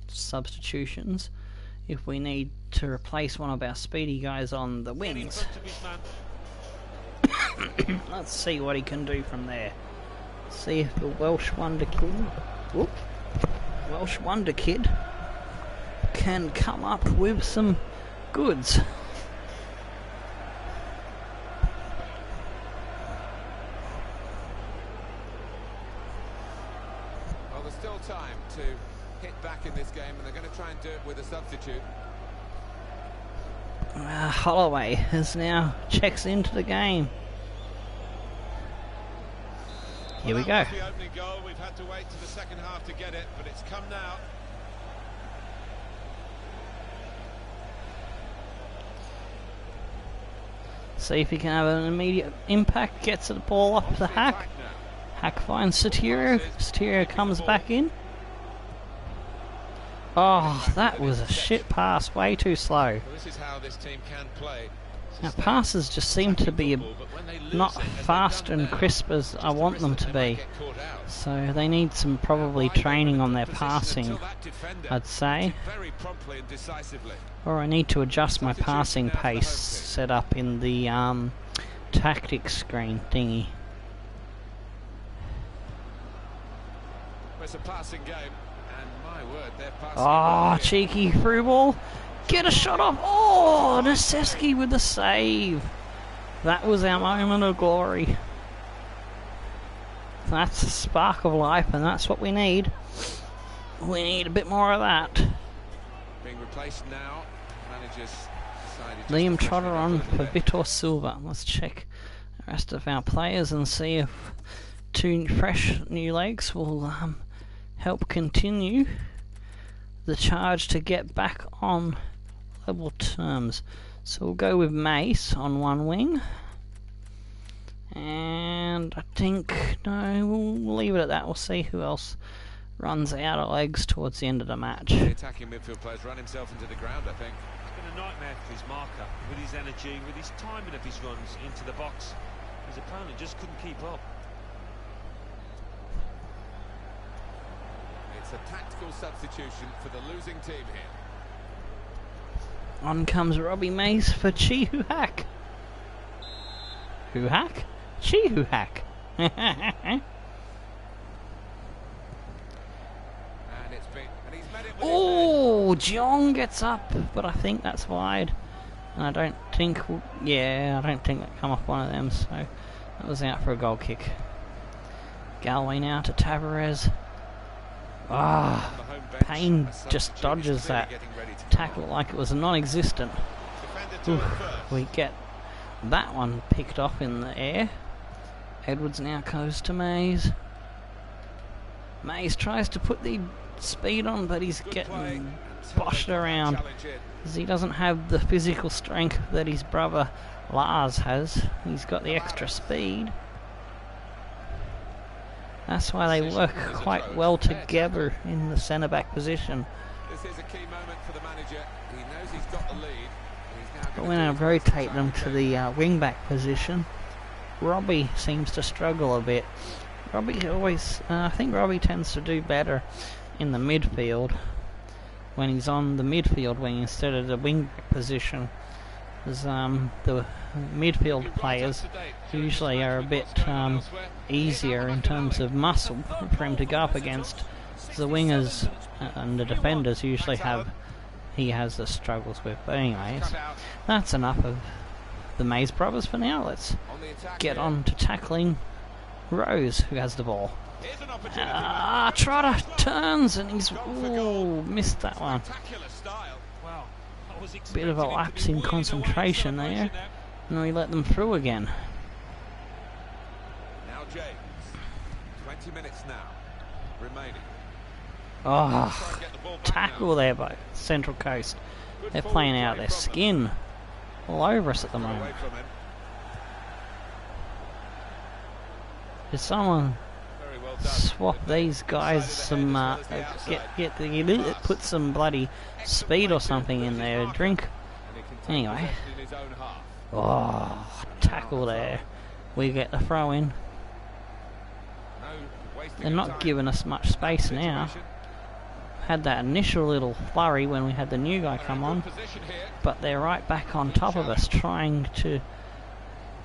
A: substitutions if we need to replace one of our speedy guys on the wings. Let's see what he can do from there. See if the Welsh Wonder Kid can come up with some goods.
C: Well, there's still time to hit back in this game, and they're going to try and do it with a substitute.
A: Holloway has now checks into the game. Here we go.
C: The opening goal. We've had to wait to the second half to get it, but it's come now.
A: See if he can have an immediate impact. Gets the ball off the Hack. Hack finds Sotirio. Sotirio comes back in. Oh, that was a shit pass. Way too slow.
C: This is how this team can play.
A: Now, passes just seem to be not fast and crisp as I want them to be. So they need some probably training on their passing, I'd say. Or I need to adjust my passing pace set up in the tactics screen thingy.
C: It's a passing game, and my word, they're passing.
A: Oh, cheeky through ball. Get a shot off. Oh, Naseski with the save. That was our moment of glory. That's a spark of life, and that's what we need. We need a bit more of that.
C: Being replaced now. Managers decided
A: Liam Trotter on for Vitor Silva. Let's check the rest of our players and see if two fresh new legs will help continue the charge to get back on level terms. So we'll go with Mace on one wing, and I think no, we'll leave it at that. We'll see who else runs out of legs towards the end of the match.
C: The attacking midfield players run himself into the ground, I think.
B: It's been a nightmare for his marker, with his energy, with his timing of his runs into the box. His opponent just couldn't keep up.
C: It's a tactical substitution for the losing team here.
A: On comes Robbie Mace for Chi-Hu Hack. Who Hack? Chi-Hu Hack. Oh, Jeong gets up, but I think that's wide. And I don't think that come off one of them, so that was out for a goal kick. Galway now to Tavares. Ah, Payne just dodges that tackle like it was non-existent. We get that one picked off in the air. Edwards now goes to Mays. Mays tries to put the speed on, but he's getting boshed around because he doesn't have the physical strength that his brother Lars has. He's got the extra speed. That's why they work quite well together in the centre-back position.
C: This is a key moment for the manager. He knows he's got the lead.
A: But when I rotate them to the wing-back position, Robbie seems to struggle a bit. Robbie always, I think Robbie tends to do better in the midfield when he's on the midfield wing instead of the wing position. As the midfield players usually are a bit easier in terms of muscle for him to go up against. The wingers and the defenders usually he has the struggles with. But anyways, that's enough of the Mays brothers for now. Let's get on to tackling Rose, who has the ball. Trotter turns and he's missed that one. Bit of a lapse in concentration there, and we let them through again.
C: Now James, 20 minutes now remaining.
A: Oh, tackle there by Central Coast. They're playing out their skin all over us at the moment. Did someone swap these guys some put some bloody speed or something in their drink? Anyway, tackle there. We get the throw in. They're not giving us much space now. Had that initial little flurry when we had the new guy come on, but they're right back on top of us, trying to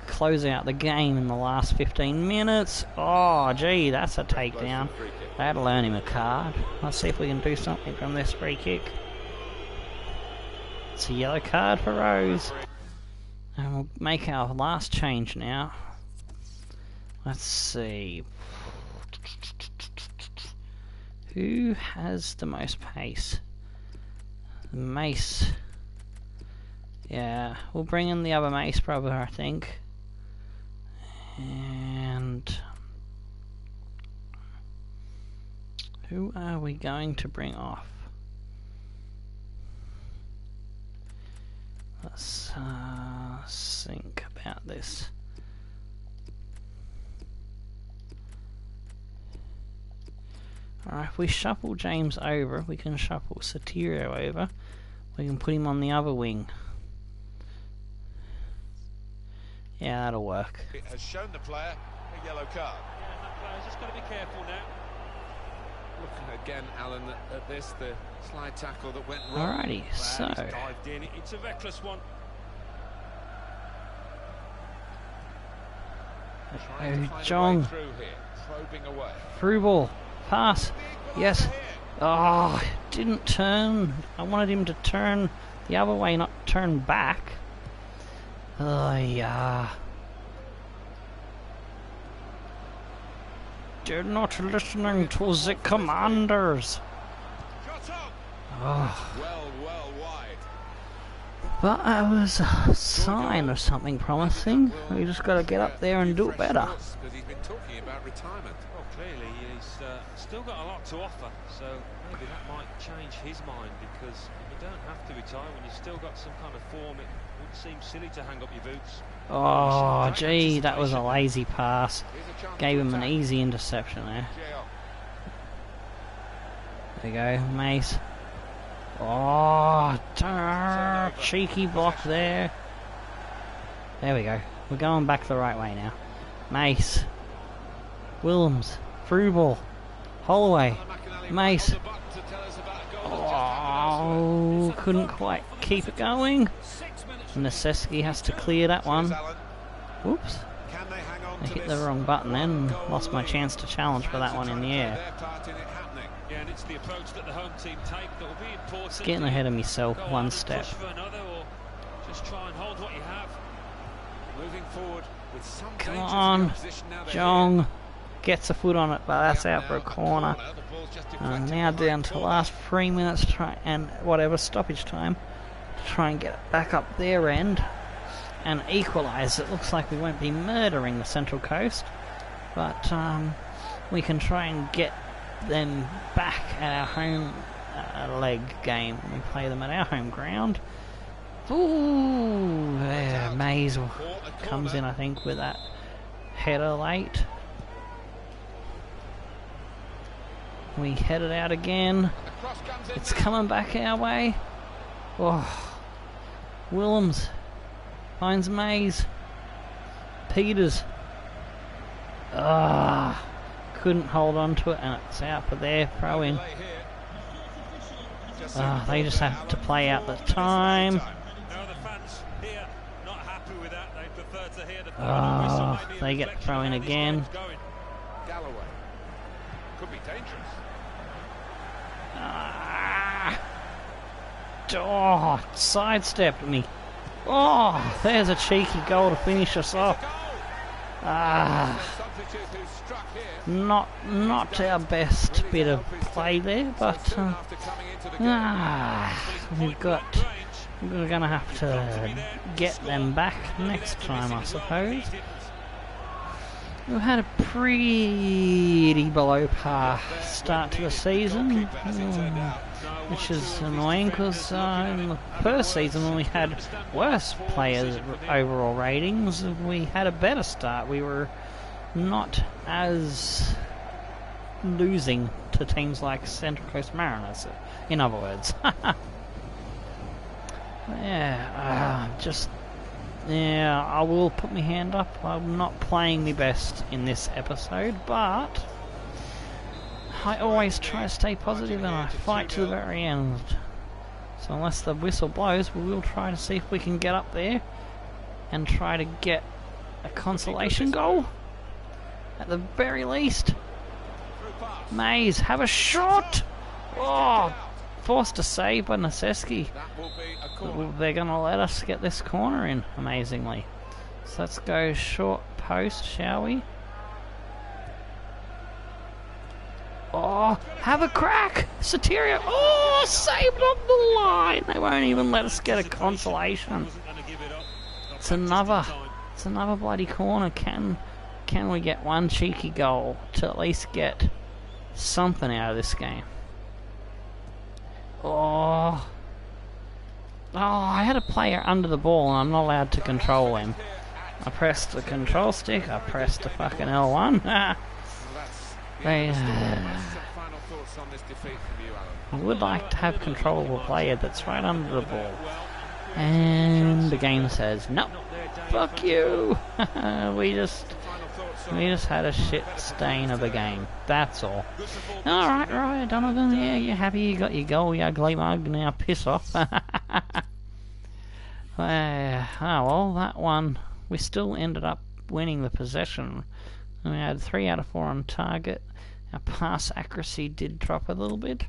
A: close out the game in the last 15 minutes. Oh, gee, that's a takedown. That'll earn him a card. Let's see if we can do something from this free kick. It's a yellow card for Rose. And we'll make our last change now. Let's see. Who has the most pace? Mace. Yeah, we'll bring in the other Mace brother, I think. And who are we going to bring off? Let's think about this. Alright, if we shuffle James over, we can shuffle Sotirio over. We can put him on the other wing. Yeah, that'll work.
C: It has shown the player a yellow card.
B: Yeah, that player's just got to be careful now.
C: Looking again, Alan, at this, the slide tackle that went wrong.
A: Alrighty, so
B: Dived in. It's a reckless one.
A: Jong through ball, pass, yes. Oh, didn't turn. I wanted him to turn the other way, not turn back. Oh yeah. They're not listening to the commanders. Oh.
C: Well wide.
A: But that was a sign of something promising. We just got to get up there and do it better.
C: Because he's been talking about retirement.
B: Well, clearly he's still got a lot to offer, so maybe that might change his mind, because you don't have to retire when you've still got some kind of form. It would seem silly to hang up your boots.
A: Oh, gee, that was a lazy pass. Gave him an easy interception there. There you go, Mace. Oh, cheeky block there. There we go. We're going back the right way now. Mace. Willems. Through ball. Holloway. Mace. Oh, couldn't quite keep it going. Necessity has to clear that one. Whoops. I hit the wrong button then and lost my chance to challenge for that one in the air.
B: Yeah, and it's the approach that the home team take that will be important.
A: It's getting ahead of myself one step.
B: Push for another, or just try and hold what you have.
C: Moving forward with some
A: Come
C: danger
A: on,
C: to the opposition now they're
A: Jong gets a foot on it, but that's out for a corner. Now down to the last 3 minutes, and whatever stoppage time, to try and get it back up their end and equalise. It looks like we won't be murdering the Central Coast, but we can try and get them back at our home leg game when we play them at our home ground. Ooh, there, Mays comes in, I think, with that header late. We head it out again. It's coming back our way. Oh, Willems finds Mays. Peters. couldn't hold on to it, and it's out for their throw in. They just have to play out the time.
B: Now the fans here not happy with that. They prefer to hear the final whistle. Maybe
A: They get throw in again.
C: Galloway. Could be dangerous.
A: Sidestepped me. Oh, there's a cheeky goal to finish us off. Not our best bit of play there, but we're gonna have to get them back next time, I suppose. We've had a pretty below par start to the season, which is annoying because in the first season when we had worse players' overall ratings, we had a better start. We were not as losing to teams like Central Coast Mariners, in other words. Yeah, I will put my hand up. I'm not playing my best in this episode, but I always try to stay positive and I fight to the very end. So unless the whistle blows, we will try to see if we can get up there and try to get a consolation goal. At the very least. Mays, have a shot! Oh, forced to save by Naseski. They're going to let us get this corner in, amazingly. So let's go short post, shall we? Oh, have a crack! Soteria, oh, saved off the line! They won't even let us get a consolation. It's another bloody corner. Can we get one cheeky goal to at least get something out of this game? Oh, I had a player under the ball and I'm not allowed to control him. I pressed the control stick, I pressed the fucking L1. I would like to have control of a player that's right under the ball. And the game says, no, fuck you. We just had a shit stain of a game. That's all. Alright, Donovan. Yeah, you're happy you got your goal, you ugly mug. Now piss off. Well, that one, we still ended up winning the possession. We had 3 out of 4 on target. Our pass accuracy did drop a little bit.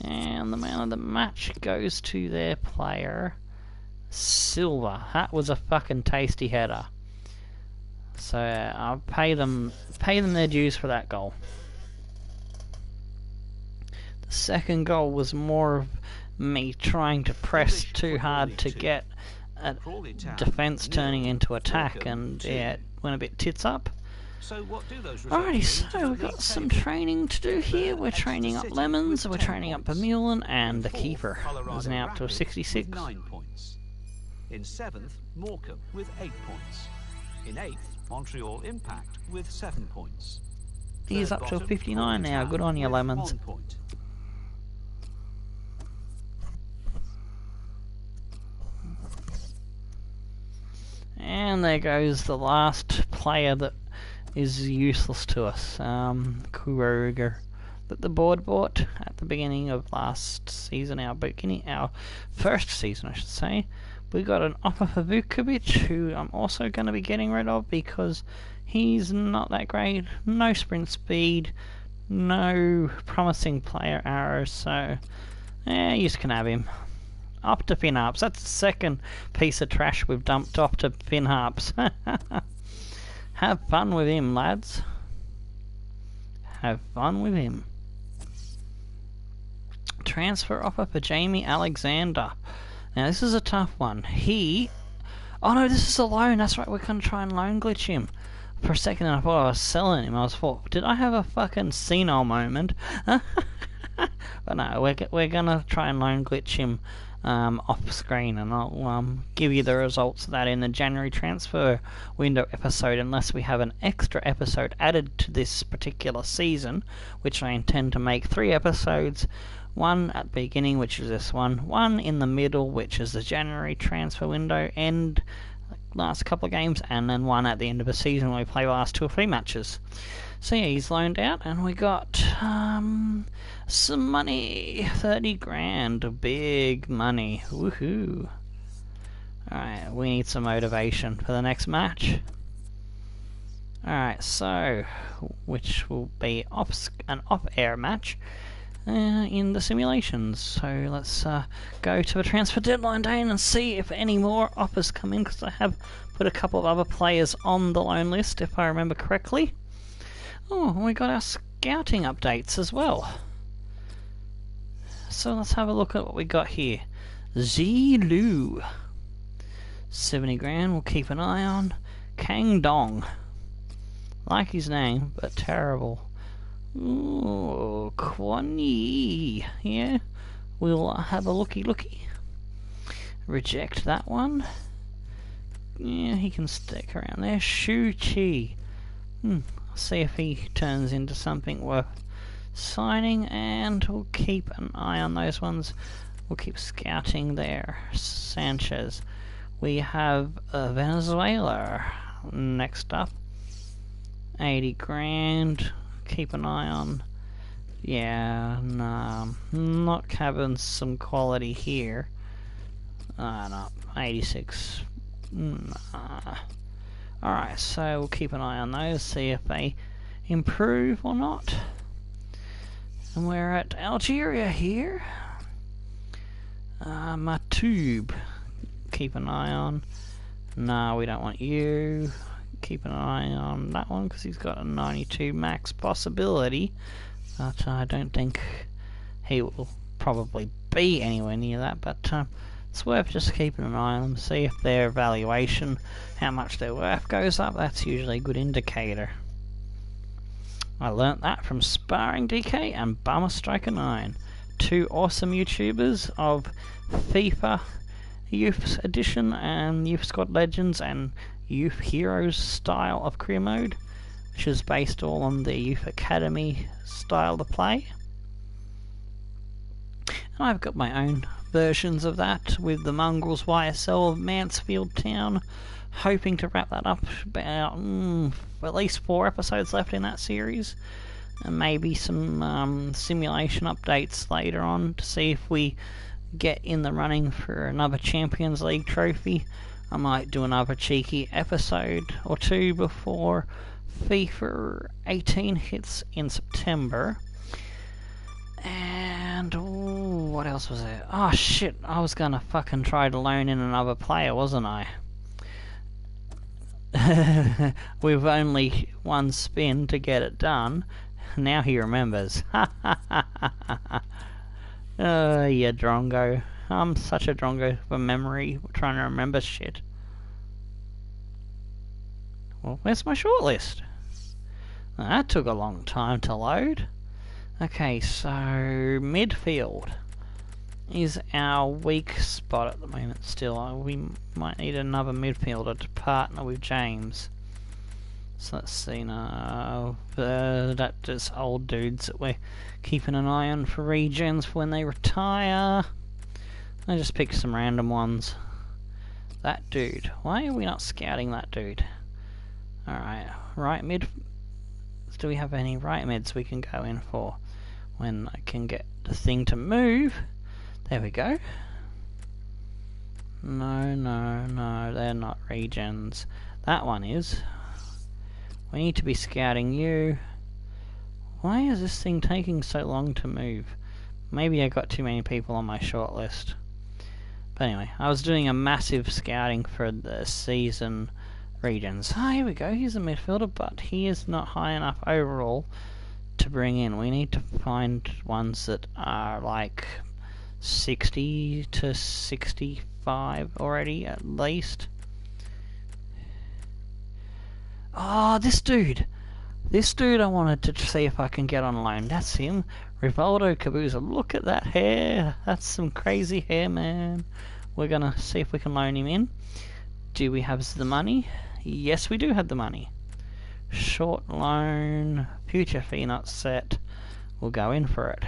A: And the man of the match goes to their player, Silva. That was a fucking tasty header. So I'll pay them their dues for that goal. The second goal was more of me trying to press too hard to get a defence turning into attack, and yeah, it went a bit tits up. Alrighty, so we've got some training to do here. We're training up Lemons, we're training up Vermeulen, and the keeper is now up to a 66.
D: 9 points. In 7th, Morecambe with 8 points. In 8th, Montreal Impact with 7 points.
A: He's up to a 59 now. Good on you, Lemons. And there goes the last player that is useless to us, Kuroger, that the board bought at the beginning of last season, our first season, I should say. We got an offer for Vukovic, who I'm also going to be getting rid of because he's not that great. No sprint speed, no promising player arrows, so you just can have him. Up to Finn Harps. That's the second piece of trash we've dumped off to Finn Harps. Have fun with him, lads. Have fun with him. Transfer offer for Jamie Alexander. Now this is a tough one. Oh no, this is a loan. That's right, we're going to try and loan glitch him. For a second I thought I was selling him. Did I have a fucking senile moment? But no, we're going to try and loan glitch him off screen, and I'll give you the results of that in the January transfer window episode, unless we have an extra episode added to this particular season, which I intend to make 3 episodes. 1 at the beginning, which is this one in the middle, which is the January transfer window, and last couple of games, and then one at the end of the season where we play the last 2 or 3 matches. So yeah, he's loaned out, and we got some money, 30 grand, big money, woohoo! Alright, we need some motivation for the next match. Alright, so, which will be an off-air match in the simulations. So let's go to the transfer deadline day and see if any more offers come in, because I have put a couple of other players on the loan list, if I remember correctly. Oh, we got our scouting updates as well. So let's have a look at what we got here. Zilu, 70 grand, we'll keep an eye on. Kang Dong, like his name, but terrible. Ooh, Kwon Yi, yeah, we'll have a looky. Reject that one. Yeah, he can stick around there. Shu Chi, see if he turns into something worth signing, and we'll keep an eye on those ones. We'll keep scouting there. Sanchez. We have Venezuela next up. 80 grand. Keep an eye on. Yeah, nah, not having some quality here. No, 86. Nah. Alright, so we'll keep an eye on those, see if they improve or not. And we're at Algeria here. Matube, keep an eye on. No, we don't want you. Keep an eye on that one because he's got a 92 max possibility, but I don't think he will probably be anywhere near that, but it's worth just keeping an eye on them, see if their valuation, how much their worth goes up. That's usually a good indicator. I learnt that from Sparring DK and Bummer Striker 9, 2 awesome YouTubers of FIFA Youth Edition and Youth Squad Legends and Youth Heroes style of career mode, which is based all on the Youth Academy style to play. And I've got my own versions of that with the Mongrels YSL of Mansfield Town, hoping to wrap that up. About at least 4 episodes left in that series, and maybe some simulation updates later on to see if we get in the running for another Champions League trophy. I might do another cheeky episode or 2 before FIFA 18 hits in September. And what else was there? Oh shit, I was gonna fucking try to loan in another player, wasn't I? With only one spin to get it done. Now he remembers. Yeah, Drongo. I'm such a drongo for memory, trying to remember shit. Well, where's my shortlist? That took a long time to load. Okay, so midfield is our weak spot at the moment still. We might need another midfielder to partner with James. So let's see now. That's just old dudes that we're keeping an eye on for regens for when they retire. I just picked some random ones. That dude. Why are we not scouting that dude? Alright, right mid. Do we have any right mids we can go in for when I can get the thing to move? There we go. No, they're not regens. That one is. We need to be scouting you. Why is this thing taking so long to move? Maybe I got too many people on my shortlist. But anyway, I was doing a massive scouting for the season regions. Ah, here we go. He's a midfielder, but he is not high enough overall to bring in. We need to find ones that are like 60 to 65 already, at least. Oh, this dude! This dude I wanted to see if I can get on loan. That's him. Rivaldo Cabuza. Look at that hair. That's some crazy hair, man. We're gonna see if we can loan him in. Do we have the money? Yes, we do have the money. Short loan. Future fee not set. We'll go in for it.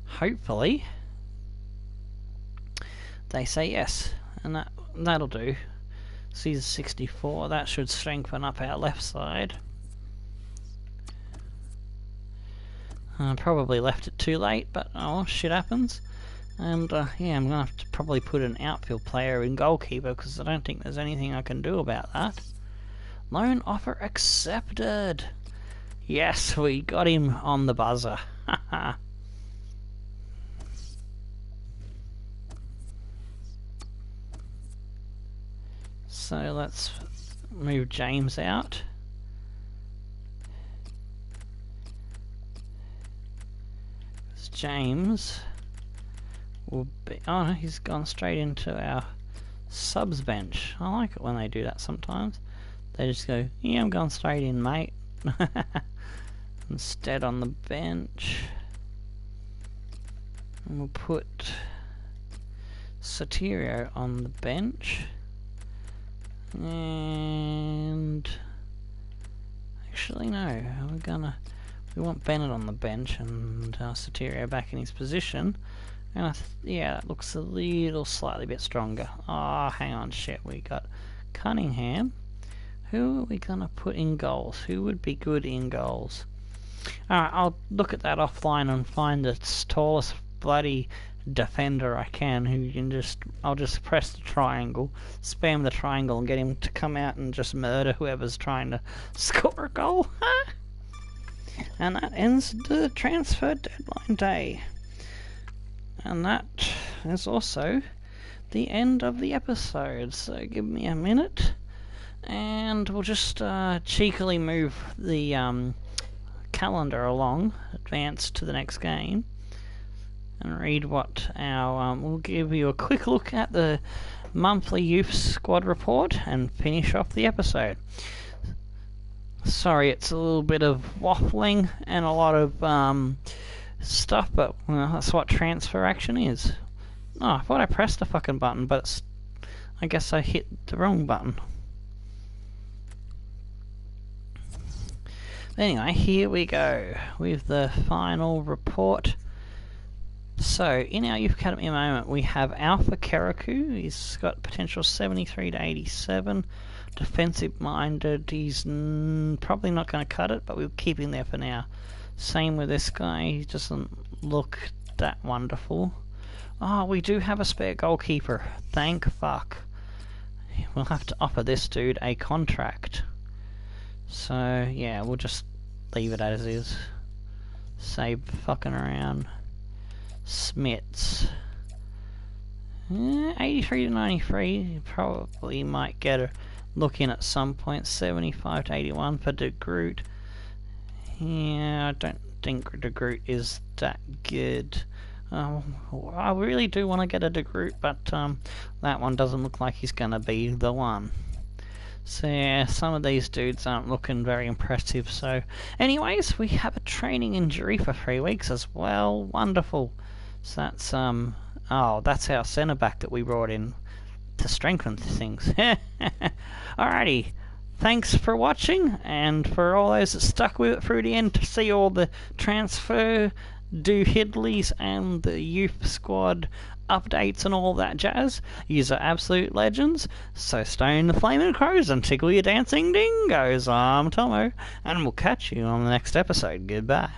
A: Hopefully They say yes, and that'll do. Caesar 64, that should strengthen up our left side. I probably left it too late, but oh, shit happens. And yeah, I'm going to have to probably put an outfield player in goalkeeper because I don't think there's anything I can do about that. Loan offer accepted. Yes, we got him on the buzzer. So let's move James out. James will be... oh no, he's gone straight into our subs bench. I like it when they do that sometimes. They just go, yeah, I'm going straight in, mate. Instead on the bench. And we'll put Soterio on the bench. And... actually no, we want Bennett on the bench and Soterio back in his position. And yeah, that looks a little slightly bit stronger. Oh, hang on, shit, we got Cunningham. Who are we gonna put in goals? Who would be good in goals? Alright, I'll look at that offline and find the tallest bloody defender I can who can I'll just press the triangle, spam the triangle and get him to come out and just murder whoever's trying to score a goal. And that ends the transfer deadline day. And that is also the end of the episode. So give me a minute and we'll just cheekily move the calendar along, advance to the next game, and read what our... we'll give you a quick look at the monthly youth squad report and finish off the episode. Sorry, it's a little bit of waffling and a lot of stuff, but well, that's what transfer action is. Oh, I thought I pressed the fucking button, but I guess I hit the wrong button. Anyway, here we go with the final report. So, in our Youth Academy moment, we have Alpha Keraku. He's got potential 73 to 87. Defensive minded. He's probably not going to cut it, but we'll keep him there for now. Same with this guy. He doesn't look that wonderful. Oh, we do have a spare goalkeeper. Thank fuck. We'll have to offer this dude a contract. So, yeah, we'll just leave it as is. Save fucking around. Smits. 83 to 93. Probably might get a look in at some point. 75 to 81 for De Groot. Yeah, I don't think De Groot is that good. I really do want to get a De Groot, but that one doesn't look like he's going to be the one. So yeah, some of these dudes aren't looking very impressive. So anyways, we have a training injury for 3 weeks as well. Wonderful. So that's oh, that's our centre back that we brought in to strengthen things. Alrighty. Thanks for watching, and for all those that stuck with it through the end to see all the transfer doohiddlies and the youth squad updates and all that jazz. Yous are absolute legends, so stone the flaming crows and tickle your dancing dingoes. I'm Tomo, and we'll catch you on the next episode. Goodbye.